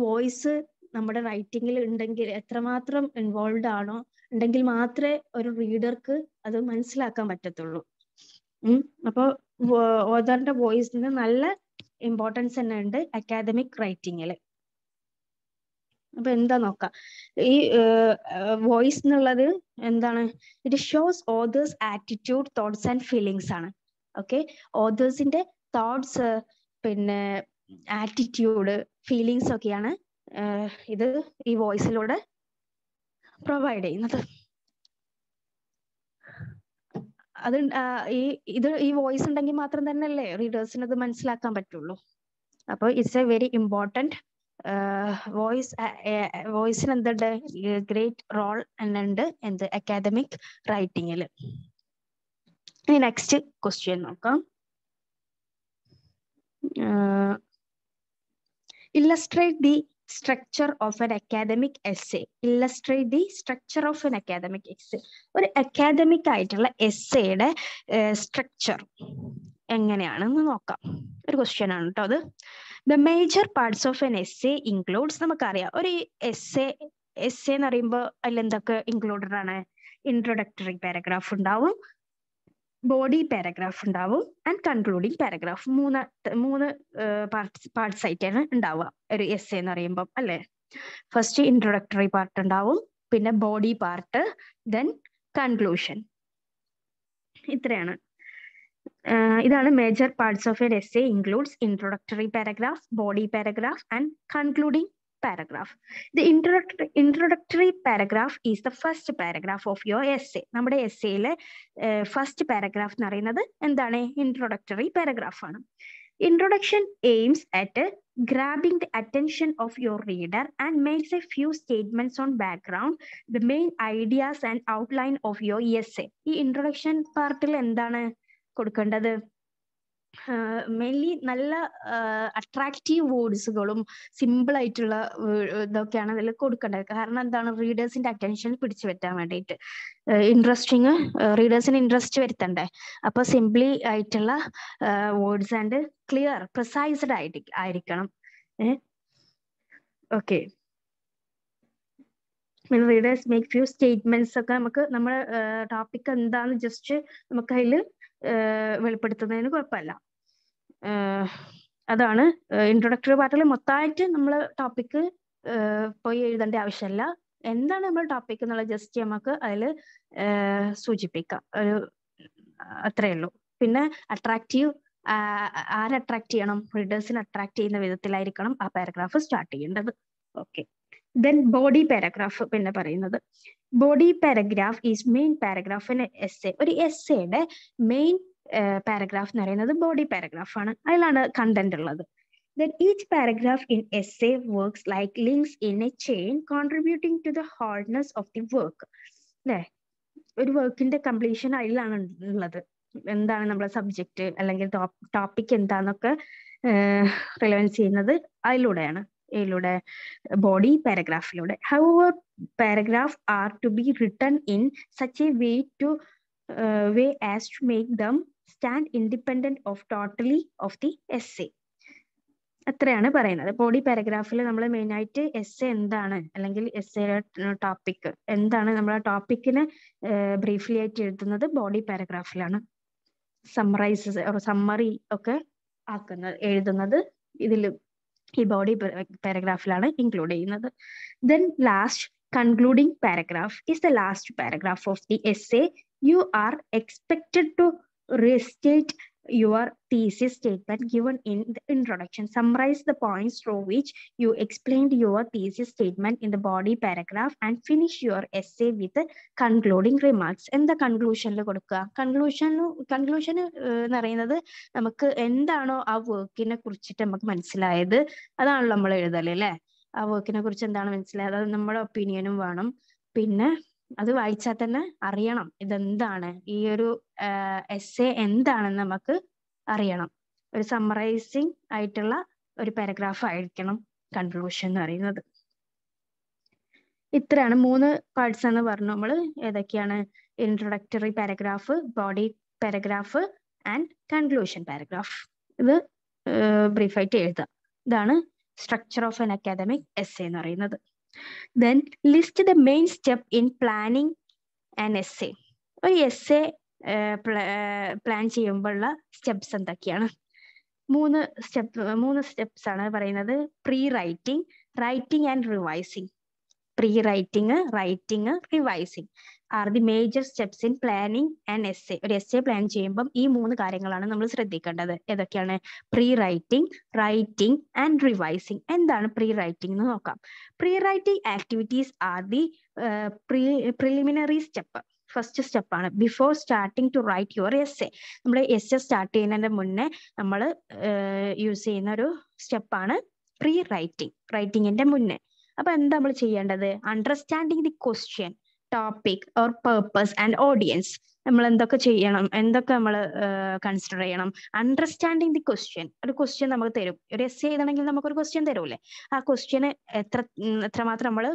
voice നമ്മുടെ റൈറ്റിങ്ങിൽ ഉണ്ടെങ്കിൽ എത്രമാത്രം involve ആണോ ഉണ്ടെങ്കിൽ മാത്രമേ ഒരു റീഡർക്ക് അത് മനസ്സിലാക്കാൻ പറ്റത്തുള്ളൂ. അപ്പോൾ ഓഥറിന്റെ വോയിസിന് നല്ല ഇമ്പോർട്ടൻസ് തന്നെ ഉണ്ട് അക്കാദമിക് റൈറ്റിങ്ങിൽ. അപ്പൊ എന്താ നോക്കാം, ഈ വോയിസ് എന്നുള്ളത് എന്താണ്? It shows authors attitude, thoughts and feelings ആണ്. ഓക്കെ, ഓതേഴ്സിന്റെ തോട്ട്സ്, പിന്നെ ആറ്റിറ്റ്യൂഡ്, ഫീലിങ്സ് ഒക്കെയാണ് ഇത് ഈ വോയിസിലൂടെ പ്രൊവൈഡ് ചെയ്യുന്നത്. അത് ഈ വോയിസ് ഉണ്ടെങ്കിൽ മാത്രം തന്നെ അല്ലേ റീഡേഴ്സിന് അത് മനസ്സിലാക്കാൻ പറ്റുള്ളൂ. അപ്പൊ ഇറ്റ്സ് എ വെരി ഇമ്പോർട്ടൻറ്റ് വോയിസിന് എന്തുണ്ട്? ഗ്രേറ്റ് റോൾ എന്നുണ്ട് എന്ത് അക്കാദമിക് റൈറ്റിങ്ങിൽ. ഇനി നെക്സ്റ്റ് ക്വസ്റ്റ്യൻ നോക്കാം. Illustrate the structure of an academic essay. Illustrate the structure of an academic essay. ഒരു അക്കാദമിക് ആയിട്ടുള്ള എസ്സേയുടെ സ്ട്രക്ചർ എങ്ങനെയാണെന്ന് നോക്കാം. ഒരു ക്വസ്റ്റ്യൻ ആണ് കേട്ടോ അത്. The major parts of an essay includes, നമുക്കറിയാം ഒരു എസ്സേ എന്ന് പറയുമ്പോൾ അതിൽ എന്തൊക്കെ ഇൻക്ലൂഡഡ് ആണ്? ഇൻട്രൊഡക്ടറി പാരഗ്രാഫ് ഉണ്ടാവും, ബോഡി പാരഗ്രാഫ് ഉണ്ടാവും, ആൻഡ് കൺക്ലൂഡിങ് പാരഗ്രാഫ്. മൂന്ന് പാർട്സ് ആയിട്ടാണ് ഉണ്ടാവുക ഒരു എസ്സേ എന്ന് പറയുമ്പോൾ അല്ലേ. ഫസ്റ്റ് ഇൻട്രൊഡക്ടറി പാർട്ട് ഉണ്ടാവും, പിന്നെ ബോഡി പാർട്ട്, ദെൻ കൺക്ലൂഷൻ. ഇത്രയാണ്. ഇതാണ് major parts of an essay includes introductory paragraph, body paragraph, and concluding paragraph. The introductory paragraph is the first paragraph of your essay. നമ്മുടെ എസ്സേയിലെ first paragraph എന്ന് പറയുന്നത് എന്താണ്? Introductory paragraph ആണ്. Introduction aims at grabbing the attention of your reader and makes a few statements on background, the main ideas and outline of your essay. ഈ introduction പാർട്ടിൽ എന്താണ് കൊടുക്കേണ്ടത്? Mainly നല്ല അട്രാക്റ്റീവ് വേർഡ്സുകളും സിമ്പിൾ ആയിട്ടുള്ള ഇതൊക്കെയാണ് അതിൽ കൊടുക്കേണ്ടത്. കാരണം എന്താണ്? റീഡേഴ്സിന്റെ അറ്റൻഷൻ പിടിച്ചു പറ്റാൻ വേണ്ടിയിട്ട്, റീഡേഴ്സിന് ഇൻട്രസ്റ്റ് വരുത്തണ്ടേ. അപ്പൊ സിംപ്ലി ആയിട്ടുള്ള വേർഡ്സ് ആൻഡ് ക്ലിയർ, പ്രിസൈസ്ഡ് ആയിരിക്കണം. Okay, readers make few statements ഒക്കെ നമുക്ക് നമ്മുടെ ടോപ്പിക് എന്താന്ന് ജസ്റ്റ് നമുക്ക് അതിൽ വെളിപ്പെടുത്തുന്നതിന് കുഴപ്പമില്ല. അതാണ് ഇൻട്രൊഡക്ടറി പാർട്ടിൽ മൊത്തമായിട്ട് നമ്മൾ ടോപ്പിക്ക് പോയി എഴുതേണ്ട ആവശ്യമില്ല. എന്താണ് നമ്മൾ ടോപ്പിക് എന്നുള്ളത് ജസ്റ്റ് നമുക്ക് അതിൽ സൂചിപ്പിക്കാം, അത്രയേ ഉള്ളൂ. പിന്നെ ആരെ അട്രാക്ട് ചെയ്യണം? റീഡേഴ്സിനെ അട്രാക്ട് ചെയ്യുന്ന വിധത്തിലായിരിക്കണം ആ പാരഗ്രാഫ് സ്റ്റാർട്ട് ചെയ്യേണ്ടത്. ഓക്കെ, ദെൻ ബോഡി പാരഗ്രാഫ് പിന്നെ പറയുന്നത്. Body paragraph is main paragraph in essay. ഒരു എസ്സേയുടെ മെയിൻ പാരഗ്രാഫ് എന്ന് പറയുന്നത് ബോഡി പാരഗ്രാഫ് ആണ്. അതിലാണ് കണ്ടന്റ് ഉള്ളത്. Then each paragraph in essay works like links in a chain, contributing to the wholeness of the work. അല്ലേ? ഒരു വർക്കിന്റെ കംപ്ലീഷൻ അതിലാണ് ഉള്ളത്. എന്താണ് നമ്മുടെ സബ്ജക്റ്റ് അല്ലെങ്കിൽ ടോപ്പിക് എന്താന്നൊക്കെ റിലവൻസ് ചെയ്യുന്നത് അതിലൂടെയാണ്, ഇതിലൂടെ body പാരഗ്രാഫിലൂടെ. However, paragraphs are to be written in such a way as to make them stand independent of the essay. അത്രയാണ് പറയുന്നത്. ബോഡി പാരഗ്രാഫിൽ നമ്മൾ മെയിൻ ആയിട്ട് എസ്സേ എന്താണ് അല്ലെങ്കിൽ എസ്സേയുടെ ടോപ്പിക് എന്താണ്, നമ്മളെ ടോപ്പിക്കിനെ ബ്രീഫ്ലി ആയിട്ട് എഴുതുന്നത് ബോഡി പാരഗ്രാഫിലാണ്. സമ്മറി ഒക്കെ എഴുതുന്നത് ഇതിൽ ഈ ബോഡി പാരഗ്രാഫിലാണ് ഇൻക്ലൂഡ് ചെയ്യുന്നത്. Then last concluding paragraph is the last paragraph of the essay. You are expected to restate your thesis statement given in the introduction. Summarize the points through which you explained your thesis statement in the body paragraph and finish your essay with concluding remarks. എന്താ കൺക്ലൂഷനിൽ കൊടുക്കുക? Conclusion എന്ന് പറയുന്നത് നമുക്ക് എന്താണോ ആ വർക്കിനെ കുറിച്ചിട്ട് നമുക്ക് മനസ്സിലായത് അതാണല്ലോ നമ്മൾ എഴുതല് അല്ലേ? ആ വർക്കിനെ കുറിച്ച് എന്താണ് മനസ്സിലായത്, അത് നമ്മുടെ ഒപ്പീനിയനും വേണം. പിന്നെ അത് വായിച്ചാൽ തന്നെ അറിയണം ഇതെന്താണ്, ഈ ഒരു എസ്സേ എന്താണെന്ന് നമുക്ക് അറിയണം. ഒരു സമ്മറൈസിങ് ആയിട്ടുള്ള ഒരു പാരഗ്രാഫ് ആയിരിക്കണം കൺക്ലൂഷൻ എന്ന് പറയുന്നത്. ഇത്രയാണ് 3 പാർട്സ് എന്ന് പറഞ്ഞു നമ്മൾ. ഏതൊക്കെയാണ്? Introductory paragraph, body paragraph and conclusion paragraph. ഇത് ബ്രീഫായിട്ട് എഴുതുക. ഇതാണ് structure of N academic essay എന്ന് പറയുന്നത്. Then list the main step in planning an essay. ഒരു എസ്സേ പ്ലാൻ ചെയ്യുമ്പോഴുള്ള സ്റ്റെപ്സ് എന്തൊക്കെയാണ്? 3 സ്റ്റെപ്സ് ആണ് പറയുന്നത്. Pre writing, writing and revising. Pre writing, writing, revising are the major steps in planning and essay. ഒരു essay plan ചെയ്യുമ്പം ഈ 3 കാര്യങ്ങളാണ് നമ്മൾ ശ്രദ്ധിക്കേണ്ടത്. ഏതൊക്കെയാണ്? Pre writing, writing and revising. എന്താണ് പ്രീ റൈറ്റിംഗ് എന്ന് നോക്കാം. Pre writing activities are the preliminary step. First സ്റ്റെപ്പാണ് before starting to write your essay. നമ്മുടെ എസ്സേ സ്റ്റാർട്ട് ചെയ്യുന്നതിന്റെ മുന്നേ നമ്മൾ യൂസ് ചെയ്യുന്ന ഒരു സ്റ്റെപ്പാണ് പ്രീ റൈറ്റിംഗ്, റൈറ്റിംഗിന്റെ മുന്നേ. അപ്പൊ എന്താ നമ്മൾ ചെയ്യേണ്ടത്? Understanding the question, topic or purpose and audience. നമ്മൾ എന്തൊക്കെ ചെയ്യണം, എന്തൊക്കെ നമ്മൾ കൺസിഡർ ചെയ്യണം? Understanding the question. ഒരു ക്വസ്റ്റ്യൻ നമുക്ക് തരും, ഒരു എസ്സേ എഴുതണമെങ്കിൽ നമുക്കൊരു ക്വസ്റ്റ്യൻ തരൂലേ? ആ ക്വസ്റ്റ്യന് എത്രമാത്രം നമ്മൾ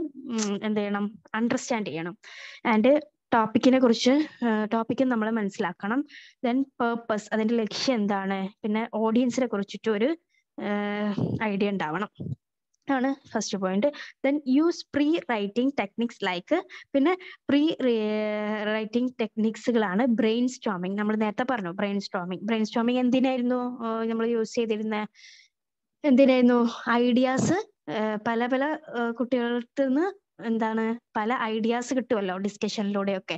എന്ത് ചെയ്യണം? അണ്ടർസ്റ്റാൻഡ് ചെയ്യണം. ആൻഡ് ടോപ്പിക്കിനെ കുറിച്ച് ടോപ്പിക്ക് നമ്മൾ മനസ്സിലാക്കണം. ദെൻ പേർപ്പസ്, അതിന്റെ ലക്ഷ്യം എന്താണ്? പിന്നെ ഓഡിയൻസിനെ കുറിച്ചിട്ട് ഒരു ഐഡിയ ഉണ്ടാവണം ആണ് first point. Then use pre writing techniques like, പിന്നെ പ്രീ റൈറ്റിംഗ് ടെക്നിക്സുകളാണ് ബ്രെയിൻ സ്റ്റോമിങ്. നമ്മൾ നേരത്തെ പറഞ്ഞു ബ്രെയിൻ സ്റ്റോമിങ് എന്തിനായിരുന്നു നമ്മൾ യൂസ് ചെയ്തിരുന്നത്? എന്തിനായിരുന്നു? ഐഡിയാസ് പല പല കുട്ടികൾക്ക് നിന്ന് എന്താണ് പല ഐഡിയാസ് കിട്ടുമല്ലോ ഡിസ്കഷനിലൂടെയൊക്കെ.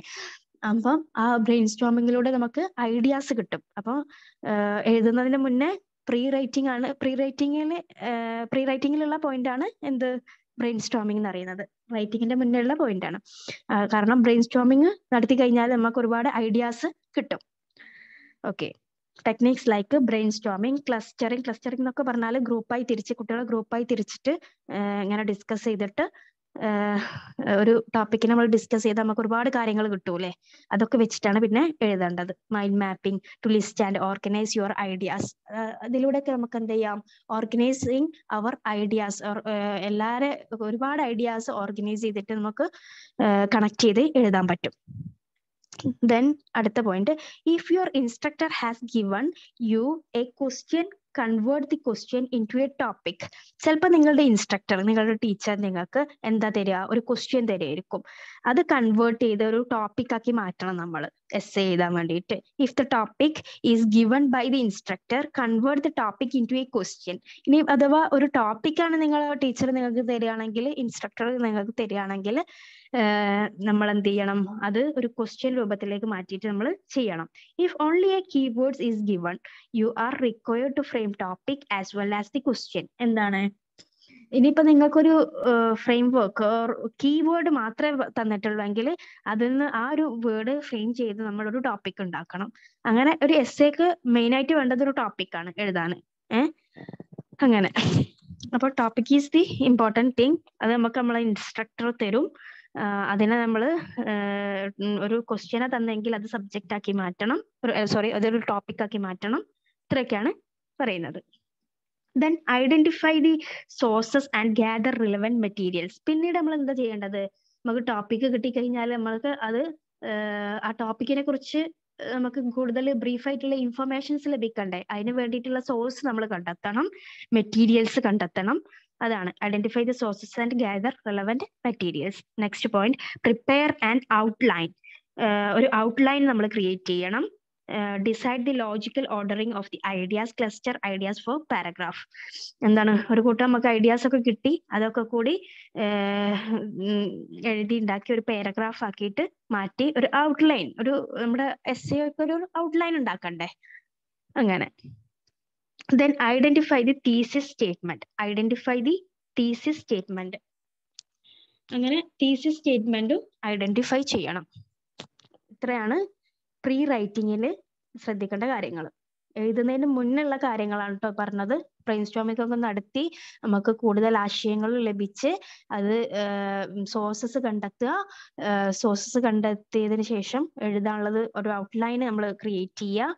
അപ്പം ആ ബ്രെയിൻ സ്റ്റോമിങ്ങിലൂടെ നമുക്ക് ഐഡിയാസ് കിട്ടും. അപ്പോൾ എഴുതുന്നതിന് മുന്നേ പ്രീ റൈറ്റിംഗിലുള്ള പോയിന്റ് ആണ് എന്ത്? ബ്രെയിൻ സ്റ്റോമിംഗ് എന്ന് പറയുന്നത്. റൈറ്റിംഗിന്റെ മുന്നേ ഉള്ള പോയിന്റ് ആണ്. കാരണം ബ്രെയിൻ സ്റ്റോമിങ് നടത്തി കഴിഞ്ഞാൽ നമുക്ക് ഒരുപാട് ഐഡിയാസ് കിട്ടും. Okay. Techniques like brain storming, clustering എന്നൊക്കെ പറഞ്ഞാൽ കുട്ടികളെ ഗ്രൂപ്പായി തിരിച്ചിട്ട് ഇങ്ങനെ ഡിസ്കസ് ചെയ്തിട്ട് ഒരു ടോപ്പിക്കിനെ നമ്മൾ ഡിസ്കസ് ചെയ്താൽ നമുക്ക് ഒരുപാട് കാര്യങ്ങൾ കിട്ടൂലേ? അതൊക്കെ വെച്ചിട്ടാണ് പിന്നെ എഴുതേണ്ടത്. Mind mapping to list and organise your ideas. അതിലൂടെയൊക്കെ നമുക്ക് എന്ത് ചെയ്യാം? Organising our ideas. ഒരുപാട് ഐഡിയാസ് ഓർഗനൈസ് ചെയ്തിട്ട് നമുക്ക് കണക്ട് ചെയ്ത് എഴുതാൻ പറ്റും. Then അടുത്ത point, if your instructor has given you a question, convert the question into a topic. ചിലപ്പോൾ നിങ്ങളുടെ ഇൻസ്ട്രക്ടർ, നിങ്ങളുടെ ടീച്ചർ നിങ്ങൾക്ക് എന്താ തരിക? ഒരു ക്വസ്റ്റ്യൻ തരുമായിരിക്കും. അത് കൺവേർട്ട് ചെയ്ത് ഒരു ടോപ്പിക് ആക്കി മാറ്റണം നമ്മൾ എസ്സേ എഴുതാൻ വേണ്ടിയിട്ട്. If the topic is given by the instructor, convert the topic into a question. ഇനി അഥവാ ഒരു ടോപ്പിക്കാണ് നിങ്ങളുടെ ടീച്ചർ നിങ്ങൾക്ക് തരികയാണെങ്കിൽ, ഇൻസ്ട്രക്ടർ നിങ്ങൾക്ക് തരികയാണെങ്കിൽ നമ്മൾ എന്ത് ചെയ്യണം? അത് ഒരു ക്വസ്റ്റ്യൻ രൂപത്തിലേക്ക് മാറ്റിയിട്ട് നമ്മൾ ചെയ്യണം. If only a keywords is given, you are required to frame topic as well as the question. എന്താണ്? ഇനിയിപ്പോ നിങ്ങൾക്കൊരു ഫ്രെയിം വർക്ക് കീവേഡ് മാത്രമേ തന്നിട്ടുള്ളെങ്കിൽ അതിൽ നിന്ന് ആ ഒരു വേർഡ് ഫ്രെയിം ചെയ്ത് നമ്മളൊരു ടോപ്പിക് ഉണ്ടാക്കണം. അങ്ങനെ ഒരു എസ്സേക്ക് മെയിൻ ആയിട്ട് വേണ്ടത് ഒരു ടോപ്പിക്കാണ് എഴുതാൻ. അങ്ങനെ. അപ്പോൾ topic is the important thing. അത് നമുക്ക് നമ്മളെ ഇൻസ്ട്രക്ടർ തരും. അതിനെ നമ്മൾ ഒരു ക്വസ്റ്റ്യനെ തന്നെങ്കിൽ അത് സബ്ജക്റ്റ് ആക്കി മാറ്റണം, അതൊരു ടോപ്പിക് ആക്കി മാറ്റണം. ഇത്രയൊക്കെയാണ് പറയുന്നത്. Then identify the sources and gather relevant materials. പിന്നീട് നമ്മൾ എന്താ ചെയ്യേണ്ടത്? നമുക്ക് ടോപ്പിക്ക് കിട്ടിക്കഴിഞ്ഞാൽ നമ്മൾക്ക് അത് ആ ടോപ്പിക്കിനെ കുറിച്ച് നമുക്ക് കൂടുതൽ ബ്രീഫായിട്ടുള്ള ഇൻഫർമേഷൻസ് ലഭിക്കണ്ടേ? അതിന് വേണ്ടിയിട്ടുള്ള സോഴ്സ് നമ്മൾ കണ്ടെത്തണം, മെറ്റീരിയൽസ് കണ്ടെത്തണം. അതാണ് identify the sources and gather relevant materials. Next point, prepare and outline. ഒരു ഔട്ട്ലൈൻ നമ്മൾ ക്രിയേറ്റ് ചെയ്യണം. Decide the logical ordering of the ideas, cluster ideas four paragraph. എന്താണ്? ഒരു കൂട്ടം നമുക്ക് ഐഡിയാസ് ഒക്കെ കിട്ടി, അതൊക്കെ കൂടി എഴുതി ഉണ്ടാക്കി ഒരു പാരഗ്രാഫ് ആക്കിയിട്ട് മാറ്റി ഒരു ഔട്ട്ലൈൻ, നമ്മുടെ എസ്സേ ഒക്കെ ഒരു ഔട്ട്ലൈൻ ഉണ്ടാക്കണ്ടേ? അങ്ങനെ. Then identify the thesis statement. Identify the thesis statement. അങ്ങനെ thesis statementum ഐഡന്റിഫൈ ചെയ്യണം. ഇത്രയാണ് പ്രീ റൈറ്റിങ്ങിൽ ശ്രദ്ധിക്കേണ്ട കാര്യങ്ങൾ. എഴുതുന്നതിന് മുന്നുള്ള കാര്യങ്ങളാണ് കേട്ടോ പറഞ്ഞത്. ബ്രെയിൻ സ്റ്റോമിംഗ് ഒക്കെ നടത്തി നമുക്ക് കൂടുതൽ ആശയങ്ങൾ ലഭിച്ച് അത് സോഴ്സസ് കണ്ടെത്തുക. സോഴ്സസ് കണ്ടെത്തിയതിന് ശേഷം എഴുതാനുള്ളത് ഒരു ഔട്ട്ലൈൻ നമ്മൾ ക്രിയേറ്റ് ചെയ്യുക.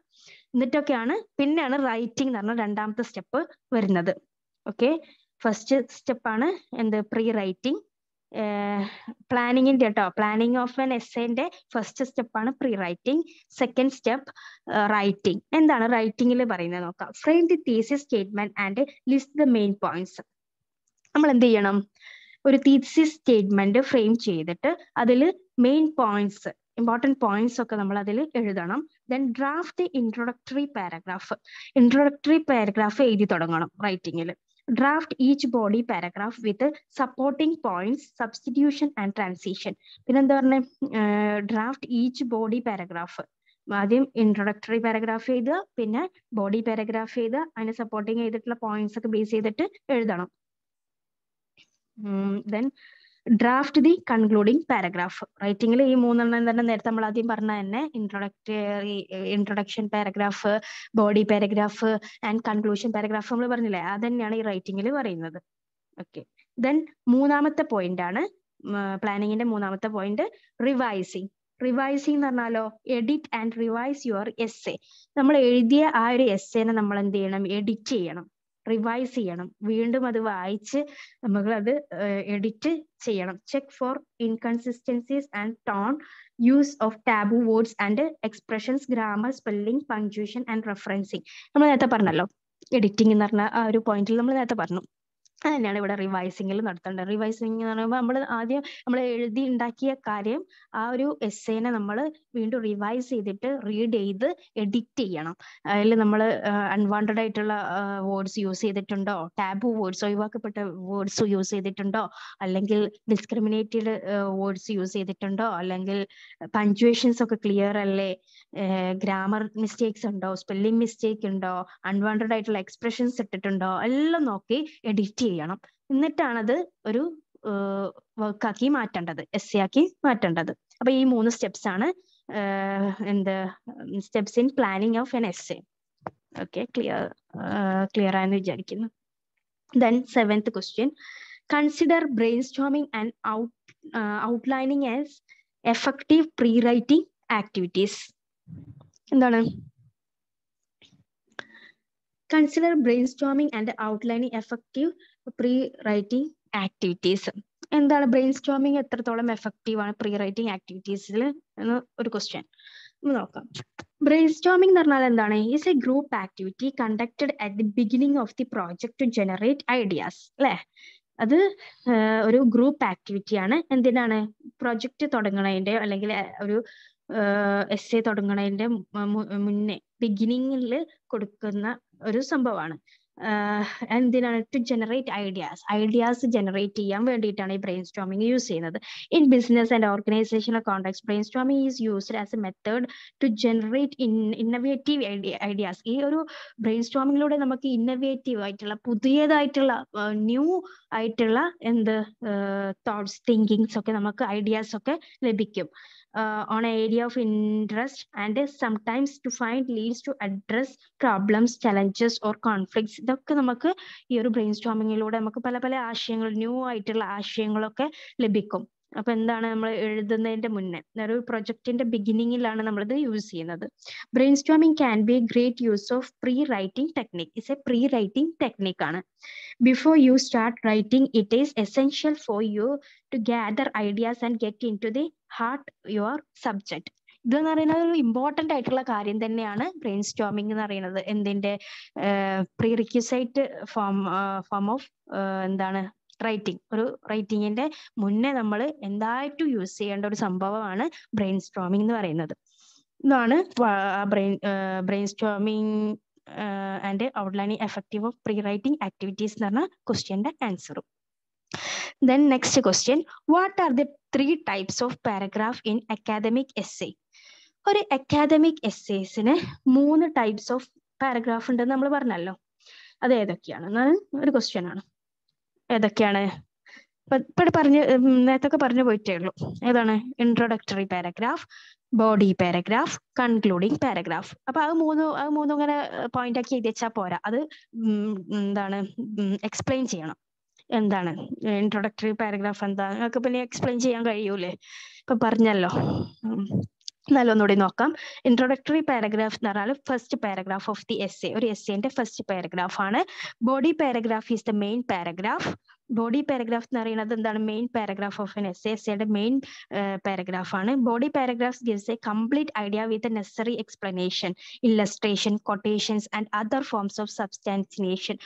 എന്നിട്ടൊക്കെയാണ് പിന്നെയാണ് റൈറ്റിംഗ് എന്ന് പറഞ്ഞ രണ്ടാമത്തെ സ്റ്റെപ്പ് വരുന്നത്. ഓക്കെ, ഫസ്റ്റ് സ്റ്റെപ്പാണ് എന്ത്, പ്രീ റൈറ്റിംഗ്. പ്ലാനിങ്ങിന്റെ കേട്ടോ, പ്ലാനിങ് ഓഫ് ആൻ എസ്സേന്റെ ഫസ്റ്റ് സ്റ്റെപ്പാണ് pre writing. Second step writing. എന്താണ് റൈറ്റിംഗിൽ പറയുന്നത് നോക്കാം. Frame the thesis statement and list the main points. നമ്മൾ എന്ത് ചെയ്യണം, ഒരു തീസിസ് സ്റ്റേറ്റ്മെന്റ് ഫ്രെയിം ചെയ്തിട്ട് അതിൽ മെയിൻ പോയിന്റ്സ്, ഇമ്പോർട്ടൻറ്റ് പോയിന്റ്സ് ഒക്കെ നമ്മൾ അതിൽ എഴുതണം. Then draft introductory paragraph. Introductory paragraph എഴുതി തുടങ്ങണം റൈറ്റിംഗിൽ. Draft each body paragraph with supporting points, substitution and transition. പിന്നെന്താ പറഞ്ഞ, ഡ്രാഫ്റ്റ് ഈച്ച് ബോഡി പാരഗ്രാഫ്. ആദ്യം ഇൻട്രൊഡക്ടറി പാരഗ്രാഫ് എഴുതുക, പിന്നെ ബോഡി പാരഗ്രാഫ് എഴുതുക, അതിന് സപ്പോർട്ടിങ് ചെയ്തിട്ടുള്ള പോയിന്റ്സ് ഒക്കെ ബേസ് ചെയ്തിട്ട് എഴുതണം. Then draft the concluding paragraph. റൈറ്റിംഗിൽ ഈ മൂന്നെണ്ണം തന്നെ നേരത്തെ നമ്മൾ ആദ്യം പറഞ്ഞ തന്നെ introduction paragraph, body paragraph and conclusion paragraph നമ്മൾ പറഞ്ഞില്ലേ, അത് തന്നെയാണ് ഈ റൈറ്റിംഗിൽ പറയുന്നത്. ഓക്കെ, ദെൻ മൂന്നാമത്തെ പോയിന്റ് ആണ് പ്ലാനിങ്ങിന്റെ മൂന്നാമത്തെ പോയിന്റ്, റിവൈസിങ്. റിവൈസിങ് എന്ന് പറഞ്ഞാലോ, edit and revise your essay. നമ്മൾ എഴുതിയ ആ ഒരു എസ്സേനെ നമ്മൾ എന്ത് ചെയ്യണം, എഡിറ്റ് ചെയ്യണം, റിവൈസ് ചെയ്യണം. വീണ്ടും അത് വായിച്ച് നമ്മൾ അത് എഡിറ്റ് ചെയ്യണം. Check for inconsistencies and tone, use of taboo words and expressions, grammar, spelling, punctuation and referencing. നമ്മൾ നേരത്തെ പറഞ്ഞല്ലോ, എഡിറ്റിംഗ് എന്ന് പറഞ്ഞ ആ ഒരു പോയിന്റിൽ നമ്മൾ നേരത്തെ പറഞ്ഞു. അത് തന്നെയാണ് ഇവിടെ റിവൈസിങ്ങിൽ നടത്തേണ്ടത്. റിവൈസിങ് എന്ന് പറയുമ്പോൾ നമ്മൾ ആദ്യം നമ്മൾ എഴുതി ഉണ്ടാക്കിയ കാര്യം, ആ ഒരു എസ്സേനെ നമ്മൾ വീണ്ടും റിവൈസ് ചെയ്തിട്ട് റീഡ് ചെയ്ത് എഡിറ്റ് ചെയ്യണം. അതിൽ നമ്മൾ അൺവാണ്ടഡ് ആയിട്ടുള്ള വേർഡ്സ് യൂസ് ചെയ്തിട്ടുണ്ടോ, ടാബു വേർഡ്സ്, ഒഴിവാക്കപ്പെട്ട വേർഡ്സ് യൂസ് ചെയ്തിട്ടുണ്ടോ, അല്ലെങ്കിൽ ഡിസ്ക്രിമിനേറ്റഡ് വേർഡ്സ് യൂസ് ചെയ്തിട്ടുണ്ടോ, അല്ലെങ്കിൽ പഞ്ച്വേഷൻസ് ഒക്കെ ക്ലിയർ അല്ലേ, ഗ്രാമർ മിസ്റ്റേക്സ് ഉണ്ടോ, സ്പെല്ലിംഗ് മിസ്റ്റേക്ക് ഉണ്ടോ, അൺവാണ്ടഡ് ആയിട്ടുള്ള എക്സ്പ്രഷൻസ് ഇട്ടിട്ടുണ്ടോ, എല്ലാം നോക്കി എഡിറ്റ് ചെയ്യണം. എന്നിട്ടാണത് ഒരു വർക്കാക്കി മാറ്റേണ്ടത്, എസ്സേ ആക്കി മാറ്റേണ്ടത്. അപ്പൊ ഈ 3 സ്റ്റെപ്സ് ആണ് steps in planning of an essay. Okay, clear ആയെന്ന് വിചാരിക്കുന്നു. Then 7th question, consider brainstorming and outlining as effective pre writing activities. എന്താണ്? Consider brainstorming and outlining effective pre writing activities. എന്താണ് brainstorming, എത്രത്തോളം effective ആണ് pre writing ആക്ടിവിറ്റീസിൽ എന്ന് ഒരു question നോക്കാം. ബ്രെയിൻ സ്റ്റോമിംഗ് എന്ന് പറഞ്ഞാൽ എന്താണ്? Is a group activity conducted at the beginning of the project to generate ideas. അല്ലെ, അത് ഒരു ഗ്രൂപ്പ് ആക്ടിവിറ്റിയാണ്. എന്തിനാണ്? പ്രൊജക്ട് തുടങ്ങണതിന്റെ അല്ലെങ്കിൽ ഒരു എസ്സേ തുടങ്ങണതിന്റെ മുന്നേ ബിഗിനിങ്ങിൽ കൊടുക്കുന്ന ഒരു സംഭവമാണ്. എന്തിനാണ്? ടു ജനറേറ്റ് ഐഡിയാസ് ജനറേറ്റ് ചെയ്യാൻ വേണ്ടിയിട്ടാണ് ഈ ബ്രെയിൻ സ്റ്റോമിംഗ് യൂസ് ചെയ്യുന്നത്. In business and organisational context brainstorming is used as a method to generate innovative ideas. ഈ ഒരു ബ്രെയിൻ സ്റ്റോമിങ്ങിലൂടെ നമുക്ക് ഇന്നോവേറ്റീവ് ആയിട്ടുള്ള, പുതിയതായിട്ടുള്ള, ന്യൂ ആയിട്ടുള്ള തോട്ട്സ്, തിങ്കിങ്സ് ഒക്കെ നമുക്ക് ഐഡിയാസ് ഒക്കെ ലഭിക്കും. On an area of interest and sometimes to find leads to address problems, challenges or conflicts. ഇതൊക്കെ നമുക്ക് ഈ ഒരു ബ്രെയിൻ സ്റ്റോമിങ്ങിലൂടെ നമുക്ക് പല പല ആശയങ്ങൾ, ന്യൂ ആയിട്ടുള്ള ആശയങ്ങളൊക്കെ ലഭിക്കും. അപ്പൊ എന്താണ്, നമ്മൾ എഴുതുന്നതിന്റെ മുന്നേ ഒരു പ്രൊജക്ടിന്റെ ബിഗിനിങ്ങിലാണ് നമ്മളിത് യൂസ് ചെയ്യുന്നത്. Brainstorming can be a great use of pre writing technique. It's a pre writing technique ആണ്. Before you start writing it is essential for you to gather ideas and get into the heart your subject. ഇതെന്ന് പറയുന്നത് ഒരു important ആയിട്ടുള്ള കാര്യം തന്നെയാണ് brain storming എന്ന് പറയുന്നത്. എന്തിന്റെ പ്രീ റിക്വിസൈറ്റ് ഫോം ഓഫ് എന്താണ്, റൈറ്റിംഗ്. ഒരു റൈറ്റിങ്ങിന്റെ മുന്നേ നമ്മൾ എന്തായിട്ടും യൂസ് ചെയ്യേണ്ട ഒരു സംഭവമാണ് ബ്രെയിൻ സ്റ്റോമിംഗ് എന്ന് പറയുന്നത്. ഇതാണ് brain storming and outlining effective of pre writing activities എന്ന് പറഞ്ഞ ക്വസ്റ്റ്യന്റെ ആൻസറും. Then next question, what are the 3 types of paragraph in academic essay? ഒരു അക്കാദമിക് എസ്സേസിന് 3 ടൈപ്സ് ഓഫ് പാരഗ്രാഫ് ഉണ്ടെന്ന് നമ്മൾ പറഞ്ഞല്ലോ. അത് ഏതൊക്കെയാണ് ഒരു ക്വസ്റ്റ്യൻ ആണ്. ഏതൊക്കെയാണ്? ഇപ്പൊ നേരത്തെ പറഞ്ഞു പോയിട്ടേ ഉള്ളൂ. ഏതാണ്? Introductory paragraph, body paragraph, concluding paragraph. അപ്പൊ അത് മൂന്നും ഇങ്ങനെ പോയിന്റ് ആക്കി എഴുതി വെച്ചാൽ പോരാ. അത് എന്താണ് എക്സ്പ്ലെയിൻ ചെയ്യണം. എന്താണ് ഇൻട്രൊഡക്ടറി പാരഗ്രാഫ് എന്താ? നിങ്ങൾക്ക് പിന്നെ എക്സ്പ്ലെയിൻ ചെയ്യാൻ കഴിയൂലേ? ഇപ്പൊ പറഞ്ഞല്ലോ. നല്ലൊന്നുകൂടി നോക്കാം. ഇൻട്രൊഡക്ടറി പാരഗ്രാഫ് എന്ന് പറഞ്ഞാൽ first paragraph of the essay. ഒരു എസ്സേന്റെ ഫസ്റ്റ് പാരഗ്രാഫ് ആണ്. Body paragraph is the main paragraph. Body paragraph എന്ന് പറയുന്നത് എന്താണ്? Main paragraph of an essay. എസ്സേയുടെ മെയിൻ പാരഗ്രാഫ് ആണ്. Body paragraphs gives a complete idea with a necessary explanation, illustration, quotations and other forms of substantiation.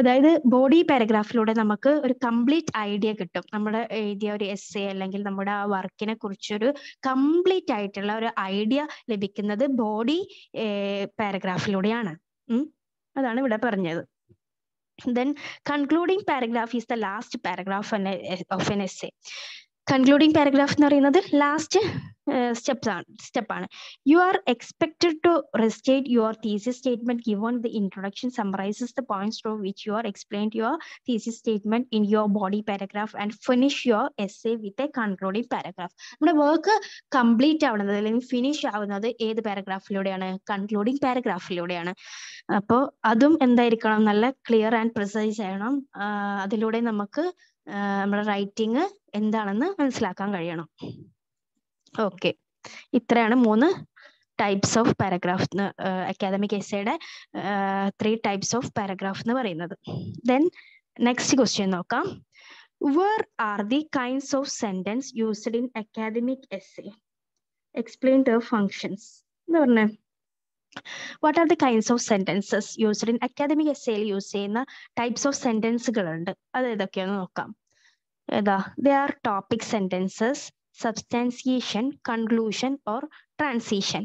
അതായത് body പാരഗ്രാഫിലൂടെ നമുക്ക് ഒരു complete idea കിട്ടും. നമ്മുടെ എഴുതിയ ഒരു എസ്സേ അല്ലെങ്കിൽ നമ്മുടെ ആ വർക്കിനെ കുറിച്ചൊരു കംപ്ലീറ്റ് ആയിട്ടുള്ള ഒരു ഐഡിയ ലഭിക്കുന്നത് ബോഡി പാരഗ്രാഫിലൂടെയാണ്. അതാണ് ഇവിടെ പറഞ്ഞത്. Then concluding paragraph is the last paragraph of an essay. Concluding paragraph എന്ന് പറയുന്നത് ലാസ്റ്റ് സ്റ്റെപ്പ് ആണ്. You are expected to restate your thesis statement given the introduction summarizes the points through which you are explained your thesis statement in your body paragraph and finish your essay with a concluding paragraph. നമ്മുടെ work complete ആവുന്നത് അല്ലെങ്കിൽ finish ആവുന്നത് ഏത് പാരഗ്രാഫിലൂടെയാണ്? Concluding പാരഗ്രാഫിലൂടെയാണ്. അപ്പോൾ അതും എന്തായിരിക്കണം? നല്ല clear and precise ആവണം. അതിലൂടെ നമുക്ക് നമ്മുടെ റൈറ്റിംഗ് എന്താണെന്ന് മനസ്സിലാക്കാൻ കഴിയണം. ഓക്കെ, ഇത്രയാണ് 3 ടൈപ്സ് ഓഫ് പാരഗ്രാഫ്. അക്കാദമിക് എസ്സേയുടെ 3 ടൈപ്സ് ഓഫ് പാരഗ്രാഫ് എന്ന് പറയുന്നത്. ദെൻ നെക്സ്റ്റ് ക്വസ്റ്റ്യൻ നോക്കാം. Where are the kinds of sentence used in academic essay? Explain their functions. എന്ന് പറഞ്ഞേ. What are the kinds of sentences used in academic essay? Use ചെയ്യുന്ന types of സെന്റൻസുകളുണ്ട്. അത് ഏതൊക്കെയാണെന്ന് നോക്കാം. ഏതാ? They are topic sentences, substantiation, conclusion or transition.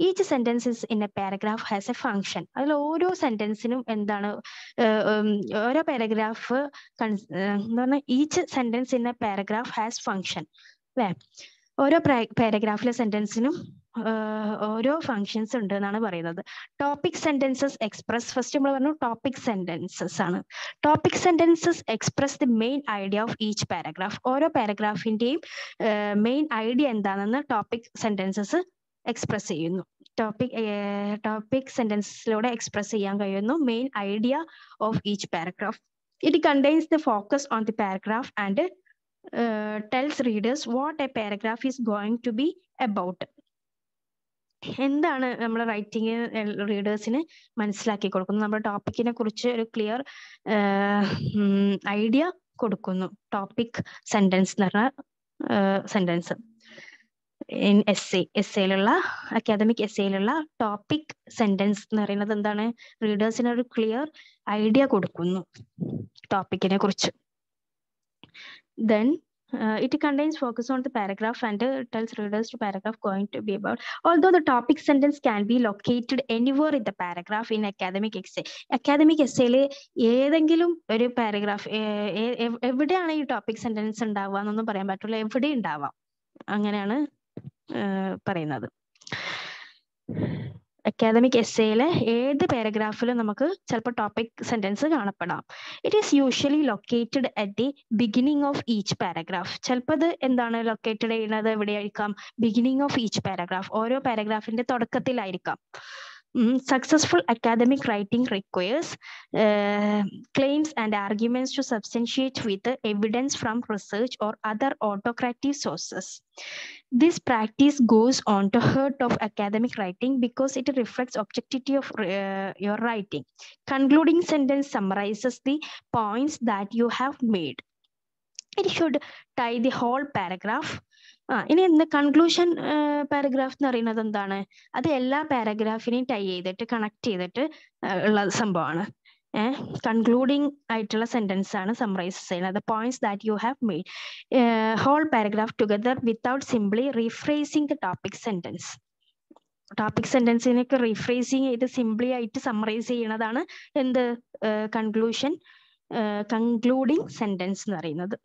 Each sentence is in a paragraph has a function. അതിൽ ഓരോ സെന്റൻസിനും എന്താണ്? ഓരോ പാരഗ്രാഫ് എന്ന് പറഞ്ഞാൽ each sentence in a paragraph has function. അല്ലേ? ഓരോ പാരഗ്രാഫിലെ സെന്റൻസിനും ഓരോ ഫങ്ഷൻസ് ഉണ്ട് എന്നാണ് പറയുന്നത്. ടോപ്പിക് സെന്റൻസസ് എക്സ്പ്രസ്, ഫസ്റ്റ് നമ്മൾ പറഞ്ഞു ടോപ്പിക് സെന്റൻസസ് ആണ്. Topic sentences express the main idea of each paragraph. ഓരോ പാരഗ്രാഫിന്റെയും മെയിൻ ഐഡിയ എന്താണെന്ന് ടോപ്പിക് സെന്റൻസസ് എക്സ്പ്രസ് ചെയ്യുന്നു. ടോപ്പിക് സെന്റൻസിലൂടെ എക്സ്പ്രസ് ചെയ്യാൻ കഴിയുന്നു main idea of each paragraph. It contains the focus on the paragraph and tells readers what a paragraph is going to be about. എന്താണ് നമ്മുടെ writing റീഡേഴ്സിന് മനസ്സിലാക്കി കൊടുക്കുന്നു? നമ്മുടെ ടോപ്പിക്കിനെ കുറിച്ച് ഒരു ക്ലിയർ ഐഡിയ കൊടുക്കുന്നു. ടോപ്പിക് സെന്റൻസ് എന്ന് പറഞ്ഞ സെന്റൻസ് ഇൻ എസ്സേയിലുള്ള അക്കാദമിക് എസ്സേയിലുള്ള ടോപ്പിക് സെന്റൻസ് എന്ന് പറയുന്നത് എന്താണ്? റീഡേഴ്സിന് ഒരു ക്ലിയർ ഐഡിയ കൊടുക്കുന്നു ടോപ്പിക്കിനെ കുറിച്ച്. Then it contains focus on the paragraph and tells readers to paragraph going to be about. Although the topic sentence can be located anywhere in the paragraph in academic essay. Academic essayയിൽ ഏതെങ്കിലും ഒരു paragraph എവിടെയാണ് ഈ topic sentence ഉണ്ടാവുക എന്നൊന്നും പറയാൻ പറ്റില്ല. എവിടെ ഉണ്ടാവാം, അങ്ങനെയാണ് പറയുന്നത്. അക്കാദമിക് എസ്സേയിലെ ഏത് പാരഗ്രാഫിലും നമുക്ക് ചിലപ്പോൾ ടോപ്പിക് സെന്റൻസ് കാണപ്പെടാം. It is usually located at the beginning of each paragraph. ചിലപ്പോൾ അത് എന്താണ് ലൊക്കേറ്റഡ് ചെയ്യുന്നത്? എവിടെയായിരിക്കാം? ബിഗിനിങ് ഓഫ് ഈച്ച് പാരഗ്രാഫ്, ഓരോ പാരഗ്രാഫിന്റെ തുടക്കത്തിലായിരിക്കാം. Successful academic writing requires claims and arguments to substantiate with evidence from research or other autocratic sources. This practice goes on to hurt of academic writing because it reflects objectivity of your writing. Concluding sentence summarizes the points that you have made. It should tie the whole paragraph. ഇനി ഇന്ന് conclusion paragraph എന്ന് പറയുന്നത് എന്താണ്? അത് എല്ലാ പാരഗ്രാഫിനെയും tie ചെയ്തിട്ട് connect ചെയ്തിട്ട് ഉള്ള സംഭവമാണ്. കൺക്ലൂഡിങ് ആയിട്ടുള്ള സെന്റൻസ് ആണ് സമ്മറൈസ് ചെയ്യുന്നത്. Points that you have made whole paragraph together without simply rephrasing the topic sentence. Topic സെന്റൻസിനൊക്കെ റീഫ്രേസിങ് ചെയ്ത് സിംപ്ലി ആയിട്ട് സമ്മറൈസ് ചെയ്യണതാണ് എന്ത്? കൺക്ലൂഡിങ് സെന്റൻസ് എന്ന് പറയുന്നത്.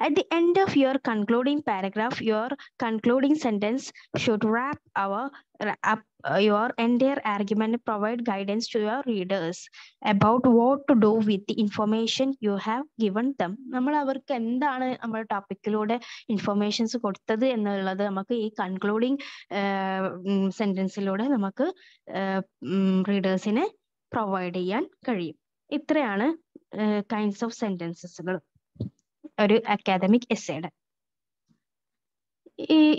At the end of your concluding paragraph, your concluding sentence should wrap up your entire argument and provide guidance to your readers about what to do with the information you have given them. നമ്മൾ അവർക്ക് എന്താണ് നമ്മുടെ ടോപ്പിക്കിലൂടെ informations കൊടുത്തത് എന്നുള്ളത് നമുക്ക് ഈ concluding സെന്റൻസിലൂടെ നമുക്ക് റീഡേഴ്സിനെ provide ചെയ്യാൻ കഴിയും. ഇത്രയാണ് കൈൻഡ്സ് ഓഫ് സെന്റൻസസുകൾ ഒരു അക്കാദമിക് എസ്സേയുടെ.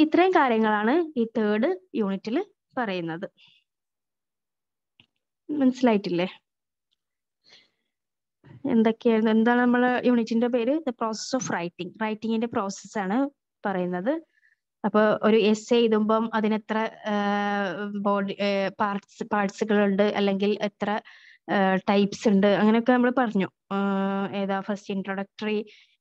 ഇത്രയും കാര്യങ്ങളാണ് ഈ 3rd യൂണിറ്റിൽ പറയുന്നത്. മനസ്സിലായിട്ടില്ലേ? എന്തൊക്കെയായിരുന്നു, എന്താണ് നമ്മളെ യൂണിറ്റിന്റെ പേര്? The process of writing. റൈറ്റിംഗിന്റെ പ്രോസസ് ആണ് പറയുന്നത്. അപ്പൊ ഒരു എസ്സേ എഴുതുമ്പം അതിനെത്ര ബോഡി പാർട്സുകൾ ഉണ്ട്, അല്ലെങ്കിൽ എത്ര ടൈപ്സ് ഉണ്ട്, അങ്ങനെയൊക്കെ നമ്മൾ പറഞ്ഞു. ഏതാ ഫസ്റ്റ് ഇൻട്രൊഡക്ടറി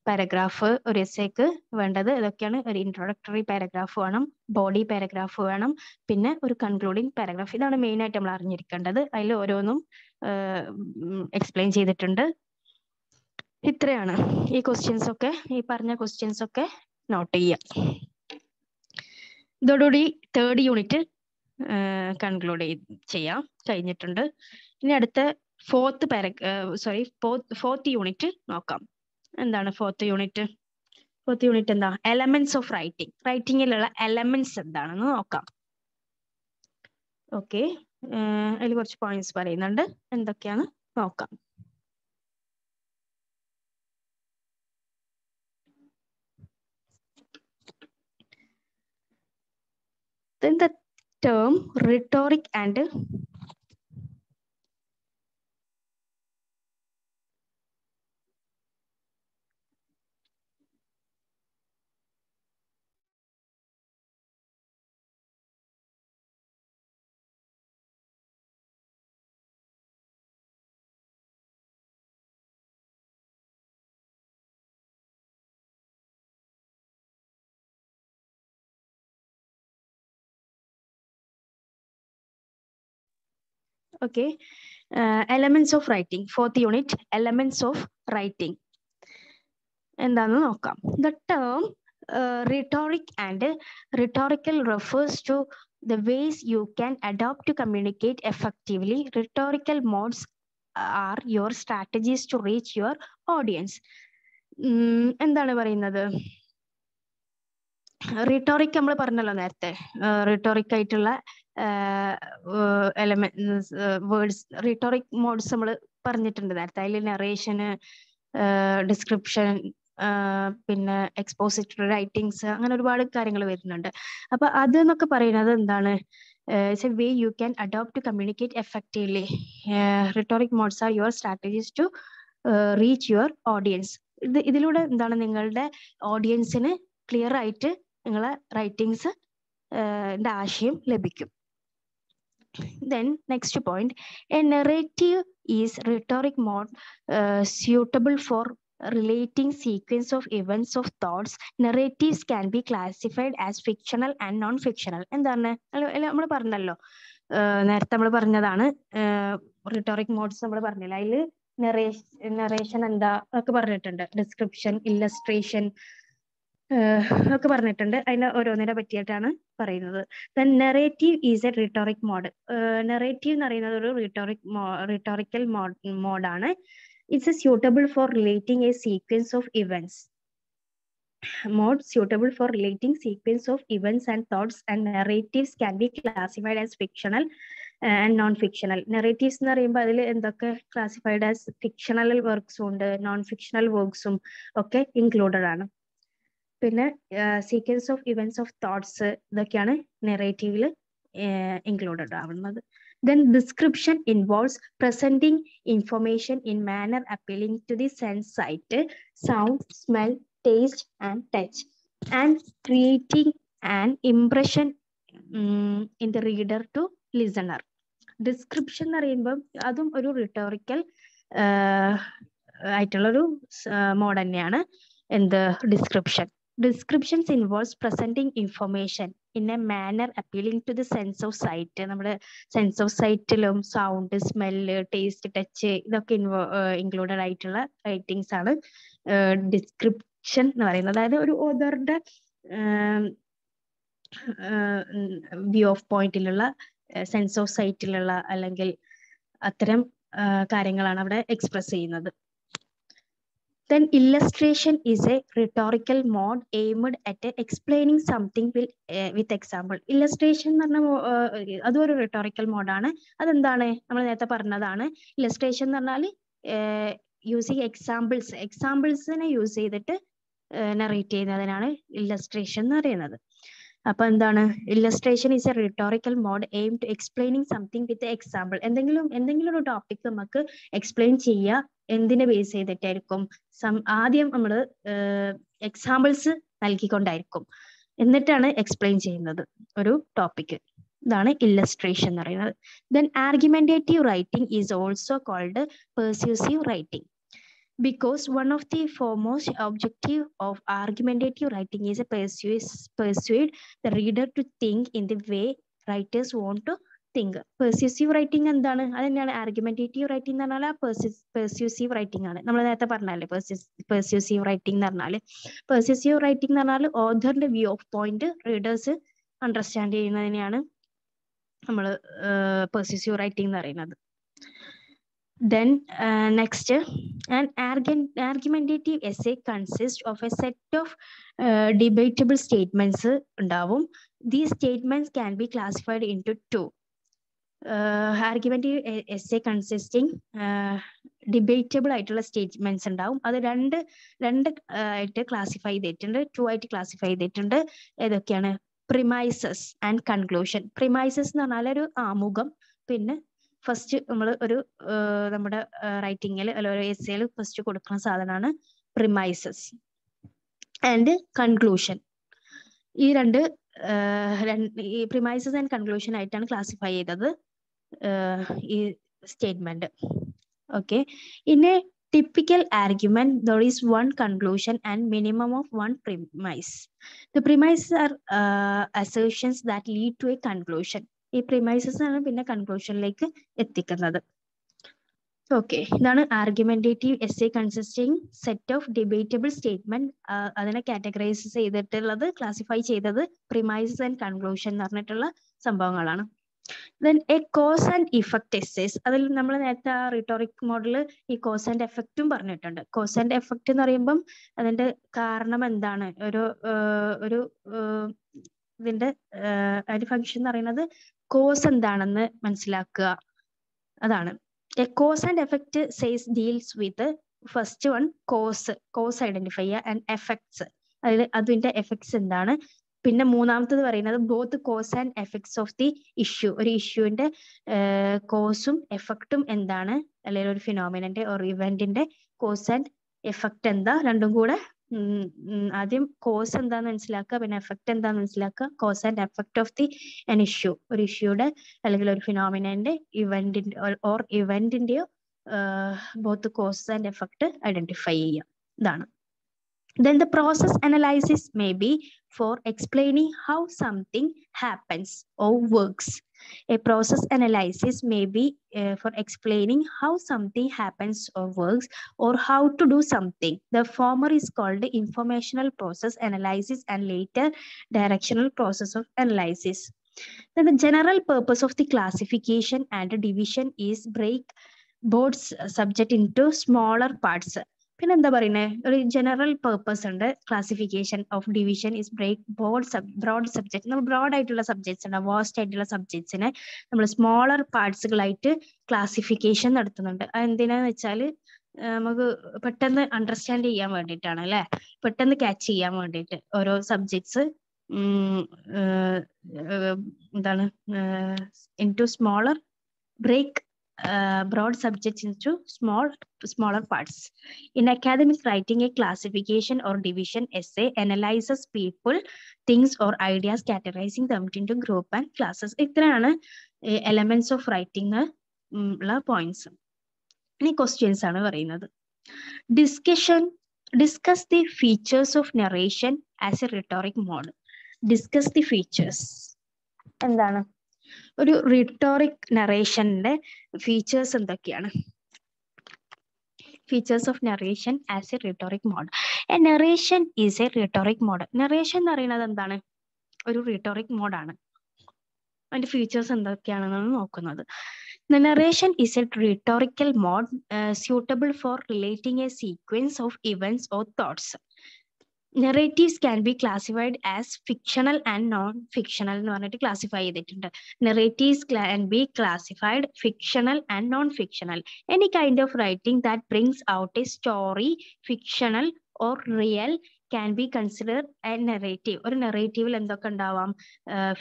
പാരഗ്രാഫ് ഒരു എസ്സേക്ക് വേണ്ടത് ഇതൊക്കെയാണ്. ഒരു ഇൻട്രൊഡക്ടറി പാരഗ്രാഫ് വേണം, ബോഡി പാരഗ്രാഫ് വേണം, പിന്നെ ഒരു കൺക്ലൂഡിങ് പാരഗ്രാഫ്. ഇതാണ് മെയിൻ ആയിട്ട് നമ്മൾ അറിഞ്ഞിരിക്കേണ്ടത്. അതിൽ ഓരോന്നും എക്സ്പ്ലെയിൻ ചെയ്തിട്ടുണ്ട്. ഇത്രയാണ്. ഈ ക്വസ്റ്റ്യൻസ് ഒക്കെ, ഈ പറഞ്ഞ ക്വസ്റ്റ്യൻസ് ഒക്കെ നോട്ട് ചെയ്യാം. ഇതോടുകൂടി 3rd യൂണിറ്റ് കൺക്ലൂഡ് ചെയ്യാം, കഴിഞ്ഞിട്ടുണ്ട്. ഇനി അടുത്ത 4th യൂണിറ്റ് നോക്കാം. എന്താണ് 4th യൂണിറ്റ്? 4th യൂണിറ്റ് എന്താ? Elements of writing. റൈറ്റിംഗിലുള്ള എലമെന്റ്സ് എന്താണെന്ന് നോക്കാം. ഓക്കെ, അതിൽ കുറച്ച് പോയിന്റ്സ് പറയുന്നുണ്ട്, എന്തൊക്കെയാണ് നോക്കാം. Then the term rhetoric and okay, elements of writing. 4th unit, elements of writing. എന്താണെന്ന് നോക്കാം. The term rhetoric and rhetorical refers to the ways you can adopt to communicate effectively. Rhetorical modes are your strategies to reach your audience. എന്താണ് പറയുന്നത്? Rhetoric നമ്മൾ പറഞ്ഞല്ലോ നേരത്തെ. Rhetoric ആയിട്ടുള്ള words, rhetoric modes നമ്മൾ പറഞ്ഞിട്ടുണ്ട് നേരത്തെ. അതിൽ നറേഷന്, ഡിസ്ക്രിപ്ഷൻ, പിന്നെ എക്സ്പോസിറ്ററി റൈറ്റിങ്സ്, അങ്ങനെ ഒരുപാട് കാര്യങ്ങൾ വരുന്നുണ്ട്. അപ്പൊ അത് എന്നൊക്കെ പറയുന്നത് എന്താണ്? It's a way you can adopt to communicate effectively. Rhetoric modes are your strategies to reach your audience. ഇതിലൂടെ എന്താണ്? നിങ്ങളുടെ ഓഡിയൻസിന് ക്ലിയർ ആയിട്ട് നിങ്ങളെ റൈറ്റിങ്സ് ആശയം ലഭിക്കും. Then next point, a narrative is rhetoric mode suitable for relating sequence of events of thoughts. Narratives can be classified as fictional and non-fictional. എന്താണ് നമ്മൾ പറഞ്ഞല്ലോ നേരത്തെ, നമ്മൾ പറഞ്ഞതാണ് റിട്ടോറിക് മോഡ്സ് നമ്മൾ പറഞ്ഞില്ല. അതിൽ നറേഷൻ എന്താ ഒക്കെ പറഞ്ഞിട്ടുണ്ട്, ഡിസ്ക്രിപ്ഷൻ, ഇല്ലസ്ട്രേഷൻ ഒക്കെ പറഞ്ഞിട്ടുണ്ട്. അതിന് ഓരോന്നിനെ പറ്റിയിട്ടാണ് പറയുന്നത്. Then narrative is a rhetoric mode. Narrative എന്ന് പറയുന്നത് ഒരു റിട്ടോറിക്കൽ മോഡാണ്. It's suitable for relating a sequence of events. Mode suitable for relating sequence of events and thoughts, and narratives can be classified as fictional and non-fictional. Narratives എന്ന് പറയുമ്പോൾ അതിൽ എന്തൊക്കെ classified as fictional വർക്ക്സും ഉണ്ട്, non fictional വർക്ക്സും ഒക്കെ included ആണ്. പിന്നെ sequence of events of thoughts, ഇതൊക്കെയാണ് നെറേറ്റീവിൽ included ആവുന്നത്. Then description involves presenting information in manner appealing to the sense, sight, sound, smell, taste and touch, and creating an impression in the reader to listener. Description എന്ന് പറയുമ്പോൾ അതും ഒരു rhetorical ആയിട്ടുള്ളൊരു mode തന്നെയാണ്. എന്ത്? Description. Descriptions involves presenting information in a manner appealing to the sense of sight. നമ്മുടെ sense of സൈറ്റിലും sound, smell, taste, touch ഇതൊക്കെ ഇൻക്ലൂഡഡ് ആയിട്ടുള്ള റൈറ്റിങ്സ് ആണ് ഇല്ലസ്ട്രേഷൻ എന്ന് പറയുന്നത്. അതായത് ഒരു ഓതറുടെ വ്യൂ ഓഫ് പോയിന്റിലുള്ള സെൻസ് ഓഫ് സൈറ്റിലുള്ള അല്ലെങ്കിൽ അത്തരം കാര്യങ്ങളാണ് അവിടെ എക്സ്പ്രസ് ചെയ്യുന്നത്. Then illustration is a rhetorical mode aimed at explaining something with example. Illustration എന്ന് പറഞ്ഞാൽ അതൊരു rhetorical മോഡാണ്. അതെന്താണ്? നമ്മൾ നേരത്തെ പറഞ്ഞതാണ്. Illustration എന്ന് പറഞ്ഞാൽ യൂസിങ് എക്സാമ്പിൾസിനെ യൂസ് ചെയ്തിട്ട് നറേറ്റ് ചെയ്യുന്നതിനാണ് illustration എന്ന് പറയുന്നത്. അപ്പൊ എന്താണ്? Illustration is a rhetorical mode aim to explaining something with example. എന്തെങ്കിലും ഒരു ടോപ്പിക് നമുക്ക് എക്സ്പ്ലെയിൻ ചെയ്യുക എന്തിനെ ബേസ് ചെയ്തിട്ടായിരിക്കും? ആദ്യം നമ്മൾ എക്സാമ്പിൾസ് നൽകിക്കൊണ്ടായിരിക്കും, എന്നിട്ടാണ് എക്സ്പ്ലെയിൻ ചെയ്യുന്നത് ഒരു ടോപ്പിക്. ഇതാണ് ഇല്ലസ്ട്രേഷൻ എന്ന് പറയുന്നത്. Then argumentative writing is also called persuasive writing. Because one of the foremost objective of argumentative writing is to persuade the reader to think in the way writers want to think. Persuasive writing എന്താണ്? അതെന്നെയാണ് argumentative writing എന്ന് പറഞ്ഞാൽ പെർസ്യൂസീവ് writing ആണ്. നമ്മൾ നേരത്തെ പറഞ്ഞാലേ പെർസ്യൂസീവ് writing എന്ന് പറഞ്ഞാൽ. പെർസ്യൂസീവ് writing എന്ന് പറഞ്ഞാൽ ഓഥറിന്റെ view of point readers understand ചെയ്യുന്നതിനെയാണ് നമ്മൾ പെർസ്യൂസീവ് റൈറ്റിംഗ് എന്ന് പറയുന്നത്. Then next, an argumentative essay consists of a set of debatable statements ഉണ്ടാവും. These statements can be classified into two. Argumentative essay consisting debatable ആയിട്ടുള്ള statements ഉണ്ടാവും. അത് രണ്ട് ആയിട്ട് ക്ലാസിഫൈ ചെയ്തിട്ടുണ്ട്, ടു ആയിട്ട് ക്ലാസിഫൈ ചെയ്തിട്ടുണ്ട്. ഏതൊക്കെയാണ്? Premises and conclusion. പ്രിമൈസസ് എന്ന് പറഞ്ഞാൽ ഒരു ആമുഖം. പിന്നെ ഫസ്റ്റ് നമ്മൾ ഒരു നമ്മുടെ റൈറ്റിങ്ങിൽ അല്ലെങ്കിൽ ഒരു എസ്സേയിൽ ഫസ്റ്റ് കൊടുക്കുന്ന സാധനമാണ് പ്രിമൈസസ് ആൻഡ് കൺക്ലൂഷൻ. ഈ ഈ പ്രിമൈസസ് ആൻഡ് കൺക്ലൂഷൻ ആയിട്ടാണ് ക്ലാസിഫൈ ചെയ്തത് ഈ statement. Okay. In A typical argument, there is one conclusion and minimum of one premise. The premises are assertions that lead to a conclusion. ഈ premises ആണ് പിന്നെ കൺക്ലൂഷനിലേക്ക് എത്തിക്കുന്നത്. Okay, ഇതാണ് argumentative essay consisting set of debatable statement. അതിനെ categorise ചെയ്തിട്ടുള്ളത്, classify ചെയ്തത് premises and conclusion എന്ന് പറഞ്ഞിട്ടുള്ള സംഭവങ്ങളാണ്. Then A cause and effect essays. അതിൽ നമ്മൾ നേരത്തെ ആ റിട്ടോറിക് മോഡൽ ഈ കോസ് ആൻഡ് എഫക്റ്റും പറഞ്ഞിട്ടുണ്ട്. കോസ് ആൻഡ് എഫക്റ്റ് എന്ന് പറയുമ്പം അതിന്റെ കാരണം എന്താണ്, ഒരു ഇതിന്റെ ഒരു ഫംഗ്ഷൻ എന്ന് പറയുന്നത് കോസ് എന്താണെന്ന് മനസ്സിലാക്കുക, അതാണ്. A cause and effect says deals with first one cause identify ചെയ്യുക ആൻഡ് എഫക്ട്സ്, അതിന്റെ എഫക്ട്സ് എന്താണ്. പിന്നെ മൂന്നാമത്തത് പറയുന്നത് both cause and effects of the issue. ഒരു ഇഷ്യൂവിന്റെ കോസും എഫക്റ്റും എന്താണ്, അല്ലെങ്കിൽ ഒരു ഫിനോമിനന്റെ ഒരു ഇവന്റിന്റെ കോസ് ആൻഡ് എഫക്റ്റ് എന്താ, രണ്ടും കൂടെ ആദ്യം കോസ് എന്താന്ന് മനസ്സിലാക്കുക, പിന്നെ എഫക്റ്റ് എന്താന്ന് മനസ്സിലാക്കുക. Cause and effect of the an issue, ഒരു ഇഷ്യൂയുടെ അല്ലെങ്കിൽ ഒരു ഫിനോമിനന്റെ ഇവന്റിന്റെ ഓർ ഇവന്റിന്റെയോ both cause and effect identify ചെയ്യുക, ഇതാണ്. Then the process analysis may be for explaining how something happens or works. A process analysis may be for explaining how something happens or works, or how to do something. The former is called informational process analysis and later directional process of analysis. Then the general purpose of the classification and division is break both subject into smaller parts. പിന്നെ എന്താ പറയുന്നത്, ഒരു general purpose ഉണ്ട്. Classification of division is break broad subject. നമ്മൾ broad ആയിട്ടുള്ള subjects ഉണ്ട്, vast ആയിട്ടുള്ള സബ്ജക്ട്സിനെ നമ്മൾ സ്മോളർ പാർട്സുകളായിട്ട് ക്ലാസിഫിക്കേഷൻ നടത്തുന്നുണ്ട്. അത് എന്തിനാന്ന് വെച്ചാൽ നമുക്ക് പെട്ടെന്ന് അണ്ടർസ്റ്റാൻഡ് ചെയ്യാൻ വേണ്ടിയിട്ടാണ്, അല്ലെ, പെട്ടെന്ന് ക്യാച്ച് ചെയ്യാൻ വേണ്ടിയിട്ട്. ഓരോ സബ്ജക്ട്സ് എന്താണ് into smaller break broad subjects into smaller parts. In academic writing, a classification or division essay analyzes people, things or ideas, categorizing them into group and classes. ഇത്രയാണ് elements of writing ഉള്ള points. ഇനി questions ആണ് പറയുന്നത്. Discuss the features of narration as a rhetoric mode. Discuss the features. എന്താണ് ഒരു rhetoric നറേഷന്റെ features എന്തൊക്കെയാണ്? Features of narration as a rhetoric mode. A narration is a rhetoric mode. Narration എന്ന് പറയുന്നത് എന്താണ്? ഒരു റിട്ടോറിക് മോഡാണ്. അതിന്റെ ഫീച്ചേഴ്സ് എന്തൊക്കെയാണെന്നാണ് നോക്കുന്നത്. The narration is a rhetorical mode suitable for relating a sequence of events or thoughts. Narratives can be classified as fictional and non-fictional എന്ന് പറഞ്ഞിട്ട് classify ചെയ്തിട്ടുണ്ട്. Narratives can be classified fictional and non-fictional. Any kind of writing that brings out a story, fictional or real, can be considered a narrative. ഒരു നെറേറ്റീവിൽ എന്തൊക്കെ ഉണ്ടാവാം?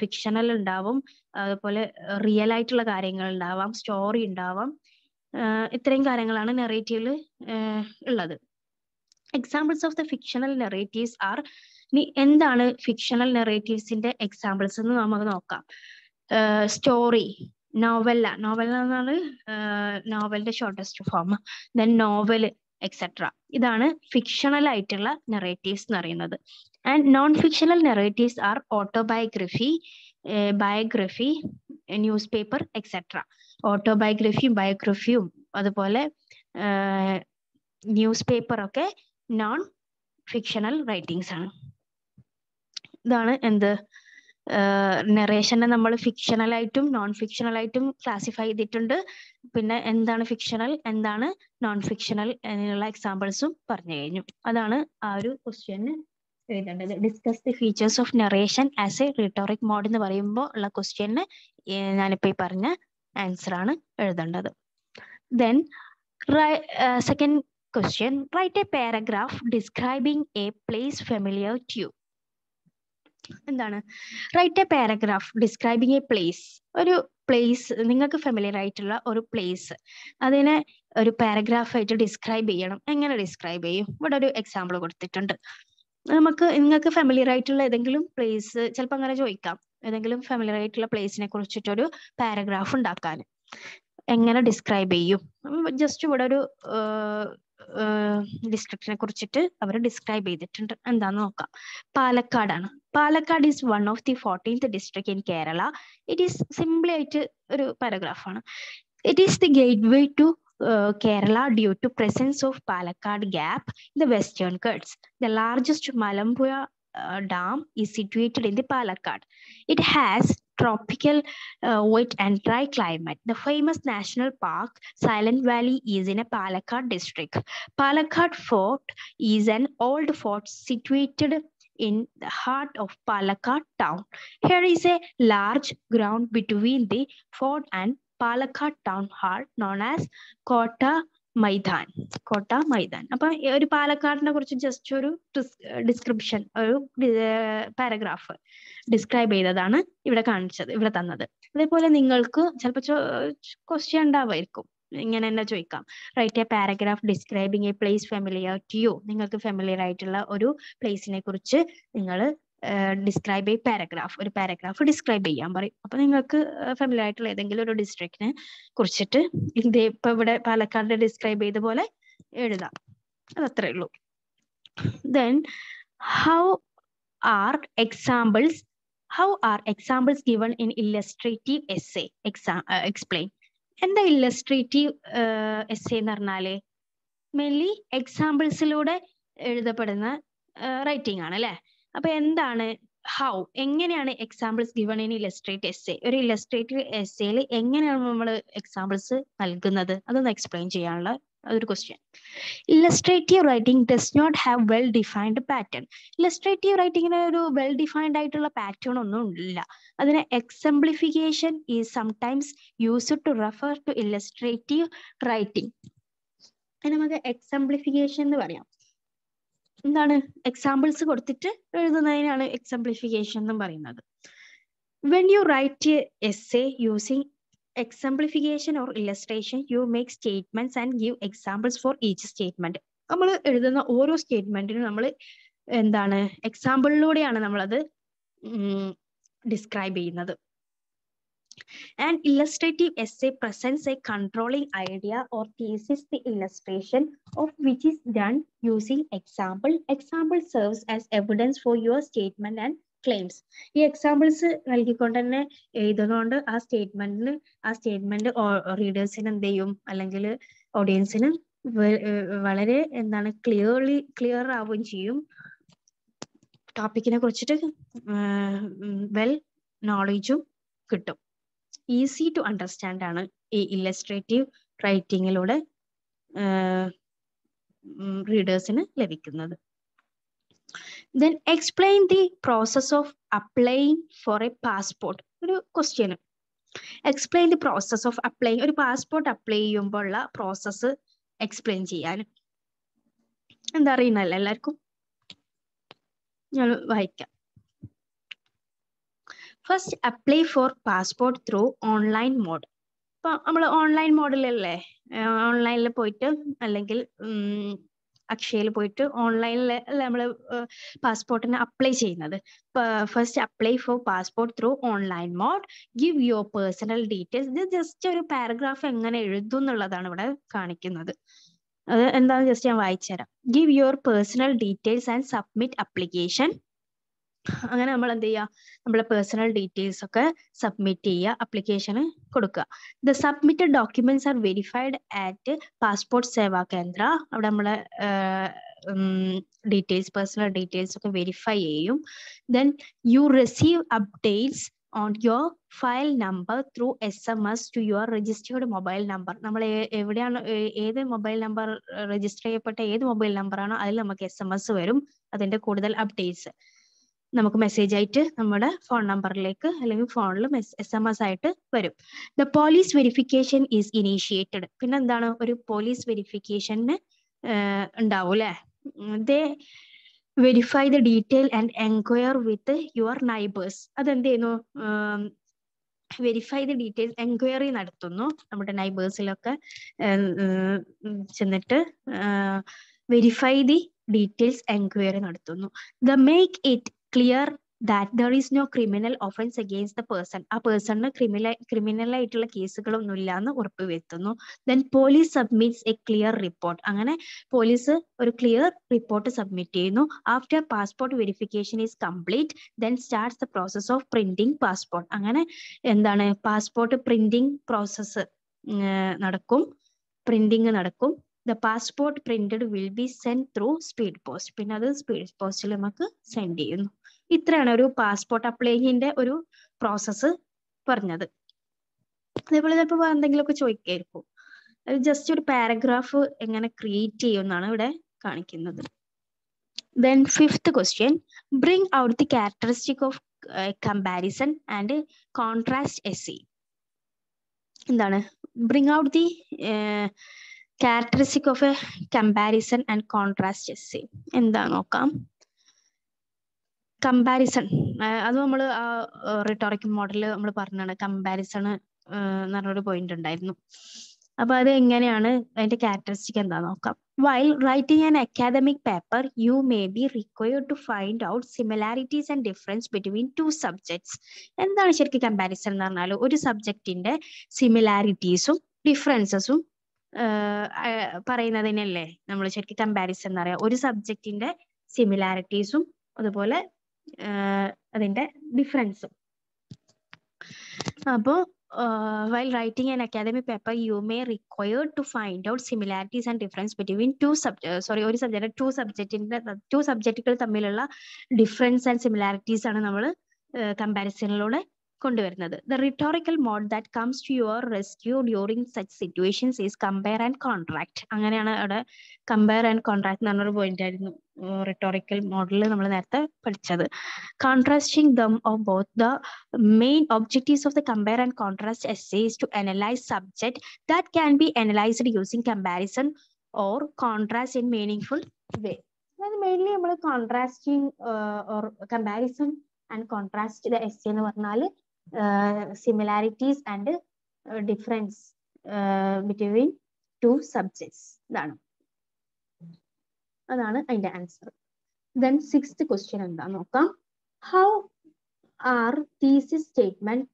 Fictional ഉണ്ടാവും, അതുപോലെ real ആയിട്ടുള്ള കാര്യങ്ങൾ ഉണ്ടാവാം, സ്റ്റോറി ഉണ്ടാവാം. ഇത്രയും കാര്യങ്ങളാണ് നെറേറ്റീവിൽ ഉള്ളത്. Examples of the fictional narratives are. എന്താണ് ഫിക്ഷണൽ നെറേറ്റീവ്സിന്റെ എക്സാമ്പിൾസ് എന്ന് നമുക്ക് നോക്കാം. സ്റ്റോറി, നോവൽ എന്നാണ് നോവലിന്റെ shortest form. Then novel etcetera. ഇതാണ് ഫിക്ഷണൽ ആയിട്ടുള്ള നെറേറ്റീവ്സ് എന്ന് പറയുന്നത്. And non fictional narratives are autobiography, biography, newspaper etcetera. ഓട്ടോബയോഗ്രഫിയും ബയോഗ്രഫിയും അതുപോലെ ന്യൂസ് പേപ്പർ ഒക്കെ നോൺ ഫിക്ഷണൽ റൈറ്റിംഗ്സ് ആണ്. ഇതാണ് എന്ത് നെറേഷനെ നമ്മൾ ഫിക്ഷണൽ ആയിട്ടും നോൺ ഫിക്ഷണൽ ആയിട്ടും ക്ലാസിഫൈ ചെയ്തിട്ടുണ്ട്. പിന്നെ എന്താണ് ഫിക്ഷണൽ, എന്താണ് നോൺ ഫിക്ഷണൽ എന്നുള്ള എക്സാമ്പിൾസും പറഞ്ഞു കഴിഞ്ഞു. അതാണ് ആ ഒരു ക്വസ്റ്റ്യന് എഴുതേണ്ടത്. Discuss the features of narration as a rhetoric mode എന്ന് പറയുമ്പോൾ ഉള്ള ക്വസ്റ്റ്യന് ഞാനിപ്പോൾ ഈ പറഞ്ഞ ആൻസർ ആണ് എഴുതേണ്ടത്. Then second question, write a paragraph describing a place familiar to you. എന്താണ് right a paragraph describing a place? ഒരു പ്ലേസ് നിങ്ങൾക്ക് ഫെമിലിയർ ആയിട്ടുള്ള ഒരു പ്ലേസ്, അതിനെ ഒരു പാരഗ്രാഫ് ആയിട്ട് ഡിസ്ക്രൈബ് ചെയ്യണം. എങ്ങനെ ഡിസ്ക്രൈബ് ചെയ്യും? ഇവിടെ ഒരു എക്സാമ്പിൾ കൊടുത്തിട്ടുണ്ട്. നിങ്ങൾക്ക് ഫെമിലിയർ ആയിട്ടുള്ള ഏതെങ്കിലും പ്ലേസ്, ചിലപ്പോൾ അങ്ങനെ ചോദിക്കാം, ഏതെങ്കിലും ഫെമിലിയർ ആയിട്ടുള്ള പ്ലേസിനെ കുറിച്ചിട്ടൊരു പാരഗ്രാഫ് ഉണ്ടാക്കാൻ എങ്ങനെ ഡിസ്ക്രൈബ് ചെയ്യും? ജസ്റ്റ് ഇവിടെ ഒരു ഡിസ്ട്രിക്റ്റിനെ കുറിച്ചിട്ട് അവർ ഡിസ്ക്രൈബ് ചെയ്തിട്ടുണ്ട്. എന്താന്ന് നോക്കാം. പാലക്കാടാണ്. Palakkad is one of the 14th district in Kerala. It is simply ആയിട്ട് ഒരു പാരഗ്രാഫാണ്. It is the gateway to Kerala due to presence of Palakkad Gap in the Western Ghats. The largest Malampuzha dam is situated in the Palakkad. It has tropical wet and dry climate. The famous national park Silent Valley is in a Palakkad district. Palakkad Fort is an old fort situated in the heart of Palakkad town. Here is a large ground between the fort and Palakkad town hall known as Kota Maidan. കോട്ട മൈതാൻ. അപ്പൊ ഒരു പാലക്കാടിനെ കുറിച്ച് just ഒരു description, ഒരു paragraph describe ചെയ്തതാണ് ഇവിടെ കാണിച്ചത്, ഇവിടെ തന്നത്. അതേപോലെ നിങ്ങൾക്ക് ചിലപ്പോൾ ക്വസ്റ്റ്യൻ ഉണ്ടാവുമായിരിക്കും, ഇങ്ങനെ തന്നെ ചോദിക്കാം. Write a paragraph describing a place familiar to you. നിങ്ങൾക്ക് ഫെമിലിയർ ആയിട്ടുള്ള ഒരു പ്ലേസിനെ കുറിച്ച് നിങ്ങൾ ഡിസ്ക്രൈബ് ചെയ്യ പാരഗ്രാഫ്, ഒരു പാരഗ്രാഫ് ഡിസ്ക്രൈബ് ചെയ്യാൻ പറയും. അപ്പൊ നിങ്ങൾക്ക് ഫെമിലിയർ ആയിട്ടുള്ള ഏതെങ്കിലും ഒരു ഡിസ്ട്രിക്റ്റിനെ കുറിച്ചിട്ട് ഇപ്പൊ ഇവിടെ പാലക്കാട് ഡിസ്ക്രൈബ് ചെയ്ത പോലെ എഴുതാം. അതത്രേ ഉള്ളൂ. Then how are examples given in illustrative essay? Explain. എന്താ ഇല്ലസ്ട്രേറ്റീവ് എസ്സേ എന്ന് പറഞ്ഞാല് മെയിൻലി എക്സാമ്പിൾസിലൂടെ എഴുതപ്പെടുന്ന റൈറ്റിംഗ് ആണ് അല്ലെ. അപ്പൊ എന്താണ് ഹൗ, എങ്ങനെയാണ് examples given in illustrative essay? ഒരു ഇല്ലസ്ട്രേറ്റീവ് എസ്സേയിൽ എങ്ങനെയാണ് നമ്മൾ എക്സാമ്പിൾസ് നൽകുന്നത്? അതൊന്ന് എക്സ്പ്ലെയിൻ ചെയ്യാനുള്ള ഒരു question. Illustrative writing does not have well defined pattern. Illustrative റൈറ്റിംഗിന് ഒരു വെൽ ഡിഫൈൻഡ് ആയിട്ടുള്ള പാറ്റേൺ ഒന്നും ഇല്ല. അതിന് exemplification is sometimes used to refer to illustrative writing. നമുക്ക് എക്സംപ്ലിഫിക്കേഷൻ എന്ന് പറയാം. എന്താണ്? എക്സാമ്പിൾസ് കൊടുത്തിട്ട് എഴുതുന്നതിനാണ് എക്സംപ്ലിഫിക്കേഷൻ എന്ന് പറയുന്നത്. When you write essay using exemplification or illustration, you make statements and give examples for each statement. നമ്മൾ എഴുതുന്ന ഓരോ സ്റ്റേറ്റ്മെന്റിനും നമ്മൾ എന്താണ് എക്സാമ്പിളിലൂടെയാണ് നമ്മളത് ഡിസ്ക്രൈബ് ചെയ്യുന്നത്. An illustrative essay presents a controlling idea or thesis, the illustration of which is done using example. Example serves as evidence for your statement and claims. ഈ examples നൽകിക്കൊണ്ട് തന്നെ എഴുതുന്നതുകൊണ്ട് ആ സ്റ്റേറ്റ്മെന്റ് റീഡേഴ്സിന് എന്ത് ചെയ്യും, അല്ലെങ്കിൽ ഓഡിയൻസിന് വളരെ എന്താണ് ക്ലിയർ ആവുകയും ചെയ്യും. ടോപ്പിക്കിനെ കുറിച്ചിട്ട് വെൽ നോളജും കിട്ടും. ഈസി ടു അണ്ടർസ്റ്റാൻഡ് ആണ് ഈ ഇല്ലസ്ട്രേറ്റീവ് റൈറ്റിങ്ങിലൂടെ റീഡേഴ്സിന് ലഭിക്കുന്നത്. Then explain the process of applying for a passport. ഒരു question, explain the process of applying, ഒരു പാസ്പോർട്ട് അപ്ലൈ ചെയ്യുമ്പോഴുള്ള പ്രോസസ്സ് എക്സ്പ്ലെയിൻ ചെയ്യാൻ. എന്താ അറിയുന്നല്ല എല്ലാവർക്കും? ഞാൻ വായിക്കാം. First apply for passport through online mode. ഇപ്പൊ നമ്മൾ ഓൺലൈൻ മോഡിലല്ലേ, ഓൺലൈനിൽ പോയിട്ട് അല്ലെങ്കിൽ അക്ഷയയിൽ പോയിട്ട് ഓൺലൈനിൽ നമ്മൾ പാസ്പോർട്ടിന് അപ്ലൈ ചെയ്യുന്നത്. First apply for passport through online mode, give your personal details. ഇത് ജസ്റ്റ് ഒരു പാരഗ്രാഫ് എങ്ങനെ എഴുതും എന്നുള്ളതാണ് ഇവിടെ കാണിക്കുന്നത്. അത് എന്താണെന്ന് ജസ്റ്റ് ഞാൻ വായിച്ചുതരാം. Give your personal details and submit application. അങ്ങനെ നമ്മൾ എന്ത് ചെയ്യുക, നമ്മളെ പേഴ്സണൽ ഡീറ്റെയിൽസ് ഒക്കെ സബ്മിറ്റ് ചെയ്യുക, അപ്ലിക്കേഷന് കൊടുക്കുക. The submitted documents are verified at passport Seva Kendra. അവിടെ നമ്മളെ ഡീറ്റെയിൽസ്, പേഴ്സണൽ ഡീറ്റെയിൽസ് ഒക്കെ വെരിഫൈ ചെയ്യും. Then you receive updates on your file number through SMS to your registered mobile number. നമ്മൾ എവിടെയാണ്, ഏത് മൊബൈൽ നമ്പർ രജിസ്റ്റർ ചെയ്യപ്പെട്ട ഏത് മൊബൈൽ നമ്പറാണോ അതിൽ നമുക്ക് SMS വരും. അതിന്റെ കൂടുതൽ അപ്ഡേറ്റ്സ് നമുക്ക് മെസ്സേജ് ആയിട്ട് നമ്മുടെ ഫോൺ നമ്പറിലേക്ക് അല്ലെങ്കിൽ ഫോണിൽ SMS ആയിട്ട് വരും. The police verification is initiated. പിന്നെ എന്താണ്, ഒരു പോലീസ് വെരിഫിക്കേഷന് ഉണ്ടാവും അല്ലെ. They verify the detail and enquire with your neighbours. അതെന്ത് ചെയ്യുന്നു, വെരിഫൈ ദ ഡീറ്റെയിൽസ്, എൻക്വയറി നടത്തുന്നു. നമ്മുടെ നൈബേഴ്സിലൊക്കെ ചെന്നിട്ട് വെരിഫൈ ദി ഡീറ്റെയിൽസ്, എൻക്വയറി നടത്തുന്നു. The make it clear that there is no criminal offence against the person. ആ പേഴ്സണിന് ക്രിമിനൽ ആയിട്ടുള്ള കേസുകളൊന്നും ഇല്ല എന്ന് ഉറപ്പുവരുത്തുന്നു. Then police submits a clear report. അങ്ങനെ പോലീസ് ഒരു ക്ലിയർ റിപ്പോർട്ട് സബ്മിറ്റ് ചെയ്യുന്നു. After passport verification is complete then starts the process of printing passport. അങ്ങനെ എന്താണ്, പാസ്പോർട്ട് പ്രിന്റിംഗ് പ്രോസസ്സ് നടക്കും, പ്രിന്റിംഗ് നടക്കും. The passport printed will be send through speed post. പിന്നെ അത് speed പോസ്റ്റിൽ നമുക്ക് സെൻഡ് ചെയ്യുന്നു. ഇത്രയാണ് ഒരു പാസ്പോർട്ട് അപ്ലൈയിങ്ങിന്റെ ഒരു പ്രോസസ്സ് പറഞ്ഞത്. അതേപോലെ ചിലപ്പോൾ എന്തെങ്കിലുമൊക്കെ ചോദിക്കായിരിക്കും, ജസ്റ്റ് ഒരു പാരഗ്രാഫ് എങ്ങനെ ക്രിയേറ്റ് ചെയ്യുമെന്നാണ് ഇവിടെ കാണിക്കുന്നത്. Then fifth question, bring out the characteristic of comparison and contrast essay. എന്താണ്, bring out the characteristic of a comparison and contrast essay. എന്താ നോക്കാം. കമ്പാരിസൺ, അത് നമ്മൾ റിട്ടോറിക് മോഡൽ നമ്മൾ പറഞ്ഞാണ്. കമ്പാരിസൺ എന്ന് പറഞ്ഞൊരു പോയിന്റ് ഉണ്ടായിരുന്നു. അപ്പൊ അത് എങ്ങനെയാണ്, അതിന്റെ ക്യാരക്ടറിസ്റ്റിക് എന്താ നോക്കാം. While writing an academic paper, you may be required to find out similarities and difference between two subjects. എന്താണ് ശരിക്കും കമ്പാരിസൺ എന്ന് പറഞ്ഞാൽ, ഒരു സബ്ജക്റ്റിന്റെ സിമിലാരിറ്റീസും ഡിഫറൻസസും പറയുന്നതിനല്ലേ നമ്മൾ ശരിക്കും കമ്പാരിസൺ എന്ന് പറയാം. ഒരു സബ്ജക്റ്റിന്റെ സിമിലാരിറ്റീസും അതുപോലെ അതിന്റെ ഡിഫറൻസും. അപ്പോ while writing an academic paper, you may require to find out similarities and difference between two സബ്ജക്റ്റുകൾ തമ്മിലുള്ള ഡിഫറൻസ് ആൻഡ് സിമിലാരിറ്റീസ് ആണ് നമ്മൾ കമ്പാരിസണിലൂടെ കൊണ്ടുവരുന്നത്. The rhetorical mode that comes to your rescue during such situations is compare and contrast. അങ്ങനെയാണ് അവിടെ compare and contrast എന്ന് പറഞ്ഞൊരു point ആയിരുന്നു rhetorical മോഡലിൽ നമ്മൾ നേരത്തെ പഠിച്ചത്. Contrasting them of both. The main objectives of the compare and contrast essay is to analyze subject that can be analyzed using comparison or contrast in meaningful way. Mainly നമ്മൾ contrasting or comparison and contrast the essay എന്ന് പറഞ്ഞാൽ similarities and difference between two subjects. അതാണ് അതിന്റെ answer. Then sixth question എന്താ നോക്കാം. How are thesis statement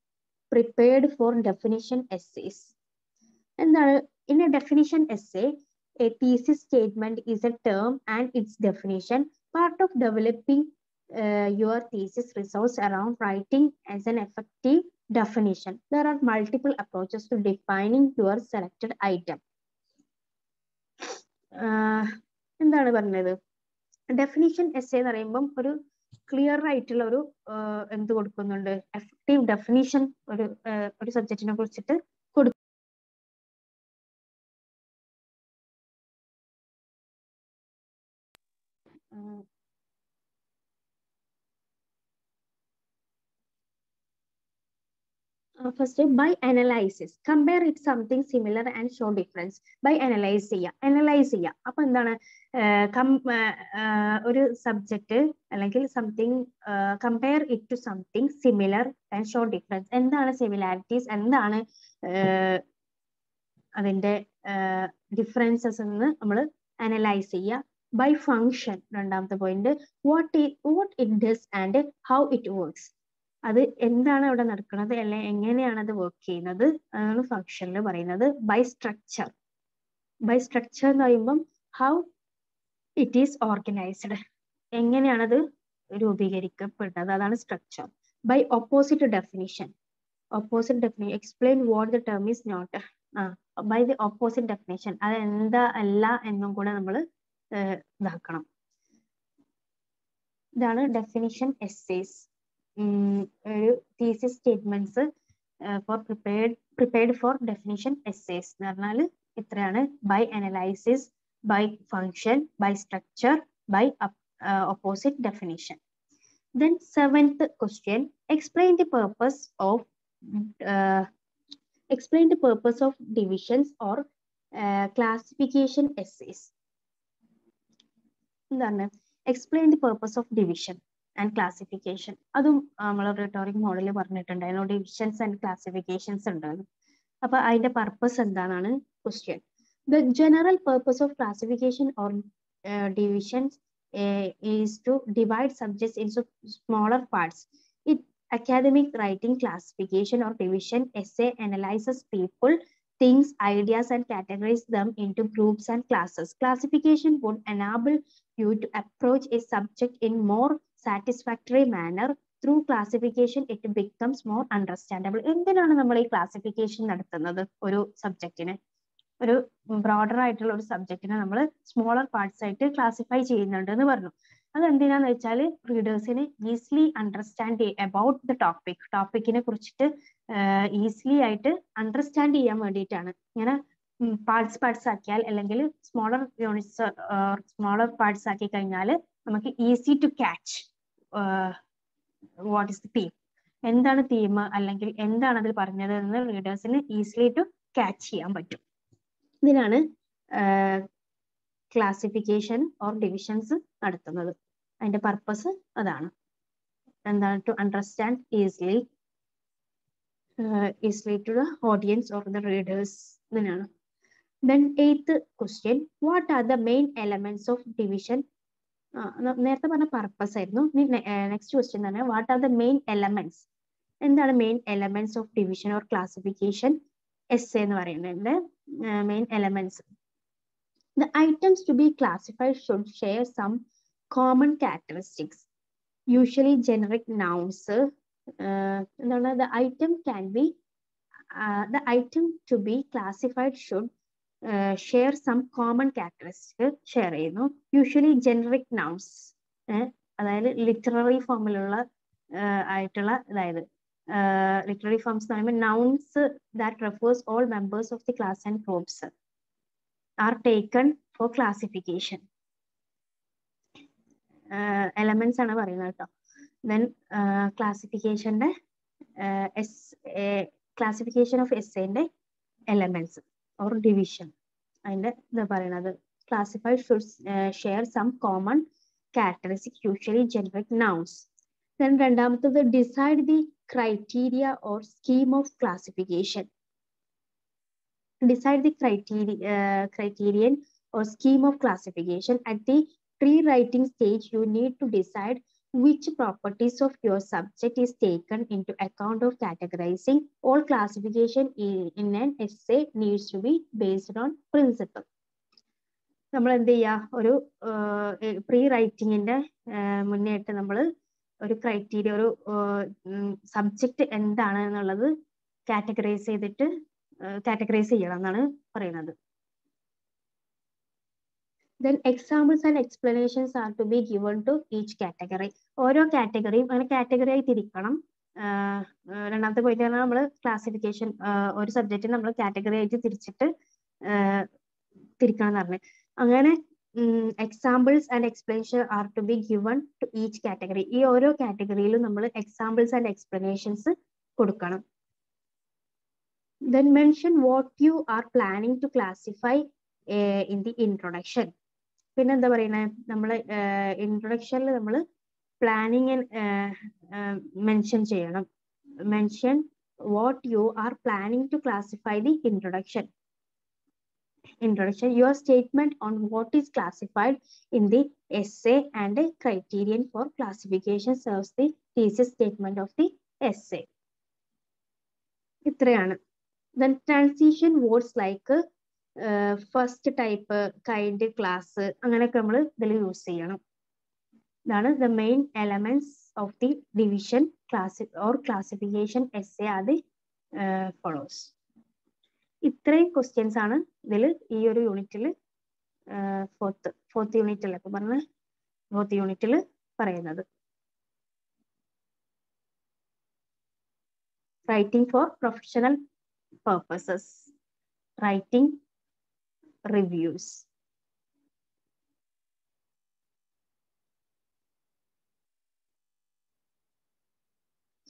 prepared for definition essays? എന്താണ്, in a definition essay, a thesis statement is a term and its definition. Part of developing your thesis revolves around writing as an effective definition. There are multiple approaches to defining your selected item. എന്താണ് പറഞ്ഞത്, definition essay എന്ന് പറയുമ്പം ഒരു clear ആയിട്ടുള്ള ഒരു എന്ത് കൊടുക്കുന്നുണ്ട്, effective definition ഒരു സബ്ജക്റ്റിനെ കുറിച്ചിട്ട് കൊടുക്കും. First by analysis, compare it something similar and show difference. By analyse ചെയ്യുക. അപ്പൊ എന്താണ്, ഒരു സബ്ജക്റ്റ് അല്ലെങ്കിൽ something compare it to something similar and show difference. എന്താണ് സിമിലാരിറ്റീസ്, എന്താണ് അതിന്റെ ഡിഫറൻസസ് എന്ന് നമ്മൾ അനലൈസ് ചെയ്യുക. ബൈ ഫങ്ഷൻ, രണ്ടാമത്തെ point, what it does and how it works. അത് എന്താണ് അവിടെ നടക്കുന്നത്, അല്ലെ എങ്ങനെയാണ് അത് വർക്ക് ചെയ്യുന്നത്, അതാണ് ഫംഗ്ഷനിൽ പറയുന്നത്. ബൈ സ്ട്രക്ചർ എന്ന് പറയുമ്പം ഹൗ ഇറ്റ് ഈസ് ഓർഗനൈസ്ഡ്, എങ്ങനെയാണത് രൂപീകരിക്കപ്പെടുന്നത്, അതാണ് structure. By opposite definition, explain what the term is not. By the opposite definition, അത് എന്താ അല്ല എന്നും കൂടെ നമ്മൾ ഇതാക്കണം. ഇതാണ് ഡെഫിനിഷൻ എസ്സേസ്. ഒരു thesis statements for prepared for definition essays എന്ന് പറഞ്ഞാൽ ഇത്രയാണ്. By analysis, by function, by structure, by opposite definition. Then 7th question, explain the purpose of divisions or classification essays. എന്താണ് explain the purpose of division and classification. അതും നമ്മൾ rhetoric മോഡലിൽ പറഞ്ഞിട്ടുണ്ടായിരുന്നു, divisions and classifications ഉണ്ടായിരുന്നു. അപ്പൊ അതിന്റെ purpose എന്താണെന്നാണ് question. The general purpose of classification or divisions is to divide subjects into smaller parts. Academic writing classification or division essay analyzes people, things, ideas and categorize them into groups and classes. Classification would enable you to approach a subject in more satisfactory manner. Through classification it becomes more understandable. എന്തിനാണ് നമ്മൾ ഈ classification നടത്തുന്നത്? ഒരു സബ്ജക്റ്റിനെ, ഒരു broader ആയിട്ടുള്ള ഒരു സബ്ജക്റ്റിനെ നമ്മൾ smaller parts ആയിട്ട് ക്ലാസിഫൈ ചെയ്യുന്നുണ്ട് എന്ന് പറഞ്ഞു. അതെന്തിനാന്ന് വെച്ചാൽ റീഡേഴ്സിന് ഈസിലി അണ്ടർസ്റ്റാൻഡ് അബൌട്ട് ദ ടോപ്പിക്കിനെ കുറിച്ചിട്ട് ഈസിലി ആയിട്ട് അണ്ടർസ്റ്റാൻഡ് ചെയ്യാൻ വേണ്ടിയിട്ടാണ്. ഇങ്ങനെ പാർട്സ് ആക്കിയാൽ, അല്ലെങ്കിൽ സ്മോളർ യൂണിറ്റ്സ് സ്മോളർ പാർട്സ് ആക്കി കഴിഞ്ഞാൽ നമുക്ക് easy to catch what is the theme, എന്താണ് തീം അല്ലെങ്കിൽ എന്താണ് അതിൽ പറഞ്ഞത് എന്ന് റീഡേഴ്സിന് ഈസിലി ടു ക്യാച്ച് ചെയ്യാൻ പറ്റും. ഇതിനാണ് ക്ലാസിഫിക്കേഷൻ ഓർ ഡിവിഷൻസ് നടത്തുന്നത്. അതിന്റെ പർപ്പസ് അതാണ്. എന്താണ്? To understand easily to the audience or the readers. ഇതിനാണ്. Then 8th question, what are the main elements of division? നേരത്തെ പറഞ്ഞ പർപ്പസ് ആയിരുന്നു. നെക്സ്റ്റ് ക്വസ്റ്റ്യൻ തന്നെ, what are the main elements, എന്താണ് main elements of division or classification essay എന്ന് പറയുന്നത്. Main elements, the items to be classified should share some common characteristics, usually generic nouns. The item to be classified should share some common characteristics. Share ചെയ്യുന്നു. Usually generic nouns, അതായത് literary ഫോമിലുള്ള ആയിട്ടുള്ള, അതായത് literary forms എന്ന് പറയുമ്പോൾ nouns that refers all members of the class and groups are taken for classification. Elements ആണ് പറയുന്നത് കേട്ടോ. ദെൻ ക്ലാസിഫിക്കേഷന്റെ ക്ലാസിഫിക്കേഷൻ ഓഫ് എസ്സേന്റെ എലമെന്റ്സ് ഓർ ഡിവിഷൻ, അതിന്റെ ഇത് പറയുന്നത് classified should share some common characteristic, usually generic nouns. Then രണ്ടാമത്തത്, decide the criteria or scheme of classification. Decide the criterion or scheme of classification. At the pre-writing stage, you need to decide which properties of your subject is taken into account of categorizing. All classification in an essay needs to be based on principle. നമ്മൾ എന്ത് ചെയ്യുക, ഒരു pre റൈറ്റിങ്ങിന്റെ മുന്നേയായിട്ട് നമ്മൾ ഒരു criteria, ഒരു subject എന്താണ് എന്നുള്ളത് categorise ചെയ്യണം എന്നാണ് പറയുന്നത്. Then examples and explanations are to be given to each category. ഓരോ കാറ്റഗറിയും അങ്ങനെ കാറ്റഗറി ആയി തിരിക്കണം. രണ്ടാമത്തെ പോയിന്റ് പറഞ്ഞാൽ നമ്മൾ ക്ലാസിഫിക്കേഷൻ ഒരു സബ്ജക്റ്റ് നമ്മൾ കാറ്റഗറി ആയിട്ട് തിരിച്ചിട്ട് തിരിക്കണം എന്ന് പറഞ്ഞു. അങ്ങനെ examples and explanation are to be given to each category. ഈ ഓരോ കാറ്റഗറിയിലും നമ്മൾ എക്സാമ്പിൾസ് ആൻഡ് എക്സ്പ്ലനേഷൻസ് കൊടുക്കണം. Then mention what you are planning to classify in the introduction. പിന്നെ എന്താ പറയുന്നത്, നമ്മൾ ഇൻട്രൊഡക്ഷനിൽ നമ്മൾ പ്ലാനിങ് മെൻഷൻ ചെയ്യണം. Mention what you are planning to classify the introduction. Your statement on what is classified in the essay and a criterion for classification serves the thesis statement of the essay. ഇത്രയാണ്. Then transition words like first type, kind, class അങ്ങനെയൊക്കെ നമ്മൾ ഇതിൽ use ചെയ്യണം. ഇതാണ് the main elements of the division or classification essay as follows. ഇത്രയും questions ആണ് ഇതിൽ ഈ ഒരു യൂണിറ്റിൽ ഫോർത്ത് യൂണിറ്റിൽ ഇപ്പൊ പറഞ്ഞ ഫോർത്ത് യൂണിറ്റിൽ പറയുന്നത്. Writing for professional purposes, writing reviews.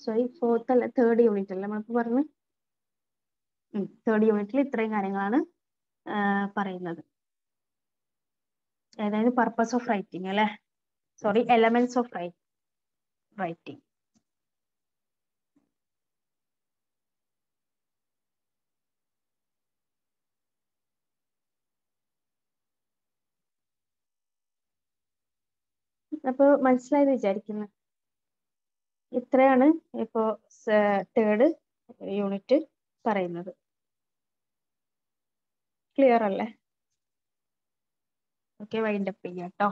Sorry, fourth അല്ല third യൂണിറ്റ് അല്ല നമ്മളിപ്പോ പറഞ്ഞു. തേർഡ് യൂണിറ്റിൽ ഇത്രയും കാര്യങ്ങളാണ് പറയുന്നത്. അതായത് പർപ്പസ് ഓഫ് റൈറ്റിംഗ് അല്ലെ, സോറി എലമെന്റ്സ് ഓഫ് റൈറ്റിംഗ്. അപ്പൊ മനസ്സിലായെന്ന് വിചാരിക്കുന്നു. ഇത്രയാണ് ഇപ്പോ തേർഡ് യൂണിറ്റ് പറയുന്നത്. ക്ലിയർ അല്ലേ? ഓക്കെ, വൈൻഡ് അപ്പ് ചെയ്യാം കേട്ടോ.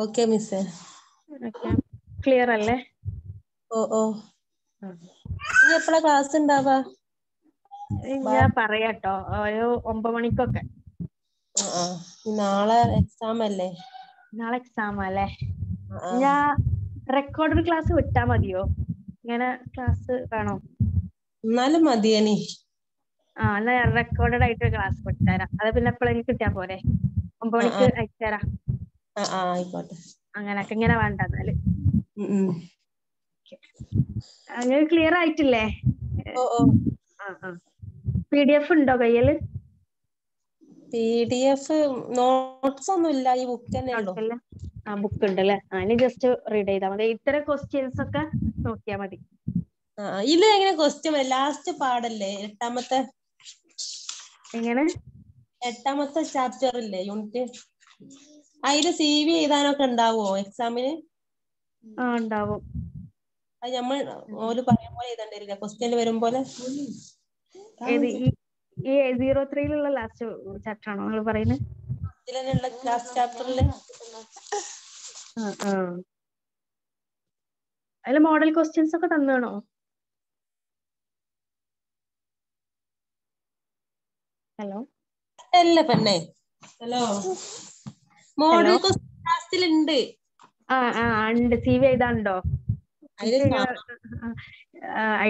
ഓക്കെ മിസ്സേ. ക്ലിയർ അല്ലേ? ഓ ഇനി എപ്പോഴാ ക്ലാസ് ഉണ്ടാവാ? ഞാൻ പറയാട്ടോ, ഒരു 9 മണിക്കൊക്കെ. നാളെ എക്സാം അല്ലേ? നാളെ എക്സാം അല്ലേ? ഞാൻ റെക്കോർഡഡ് ക്ലാസ് വിട്ടാ മതിയോ? ഇങ്ങനെ ക്ലാസ് വേണോ? എന്നാലും മതിയനി. എന്നാ റെക്കോർഡഡ് ആയിട്ട് ക്ലാസ് വിട്ടുതരാം. അത് പിന്നെ എപ്പോഴെങ്കിലും കിട്ടിയാ പോരെ? 9 മണിക്ക് അയച്ചുതരാം. ആയിക്കോട്ടെ. അങ്ങനൊക്കെ ഇങ്ങനെ വേണ്ട. എന്നാല് അങ്ങനെ ക്ലിയർ ആയിട്ടില്ലേ? PDF ഉണ്ടോ കയ്യില്? PDF നോട്ട്സ് ഒന്നും ഇല്ല, ഈ ബുക്ക് തന്നെ ഉള്ളൂ. ബുക്ക് ഉണ്ട് അല്ലേ? ഇനി ജസ്റ്റ് റീഡ് ചെയ്താൽ മതി. ഇത്തരം ക്വസ്റ്റ്യൻസ് ഒക്കെ നോക്കിയാൽ മതി. ഇത് എങ്ങനെ ക്വസ്റ്റ്യൻ ലാസ്റ്റ് പാടല്ലേ? എട്ടാമത്തെ ചാപ്റ്റർ ഇല്ലേ യൂണിറ്റ്, അതില് CV എഴുതാനൊക്കെ ഉണ്ടാവോ എക്സാമിന്? ഉണ്ടാവും. അത് നമ്മൾ ഓല് പറയും പോലെ എഴുതേണ്ടി വരില്ല ക്വസ്റ്റ്യൻ വരും പോലെ? ഈ 03-ലുള്ള ലാസ്റ്റ് ചാപ്റ്റർ ആണോ നിങ്ങൾ പറയുന്നത്? ഇതിലുള്ള ലാസ്റ്റ് ചാപ്റ്ററില് അതില് മോഡൽ ക്വസ്റ്റ്യൻസ് ഒക്കെ തന്നാണോ? ഹലോ അല്ല പെണ്ണേ, ഹലോ, മോഡൽ ക്വസ്റ്റ്യൻ ലാസ്റ്റിലുണ്ട്. ഉണ്ട്. CV എഴുതാനുണ്ടോ?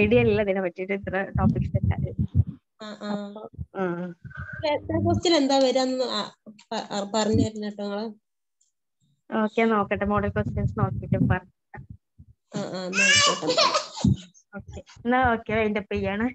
ഐഡിയ ഇല്ല ഇതിനെ പറ്റിട്ട്, ഇത്ര ടോപ്പിക്സ് ക്വസ്റ്റ്യൻ എന്താ വരാന്ന് പറഞ്ഞു തരുന്ന കേട്ടോ നിങ്ങള്. ഓക്കെ, നോക്കട്ടെ. മോഡൽ ക്വസ്റ്റ്യൻസ് നോക്കിട്ട് പറയാം. ഓക്കെ, എന്നാ ഓക്കെ, വൈൻഡ് അപ്പ് ചെയ്യാണ്.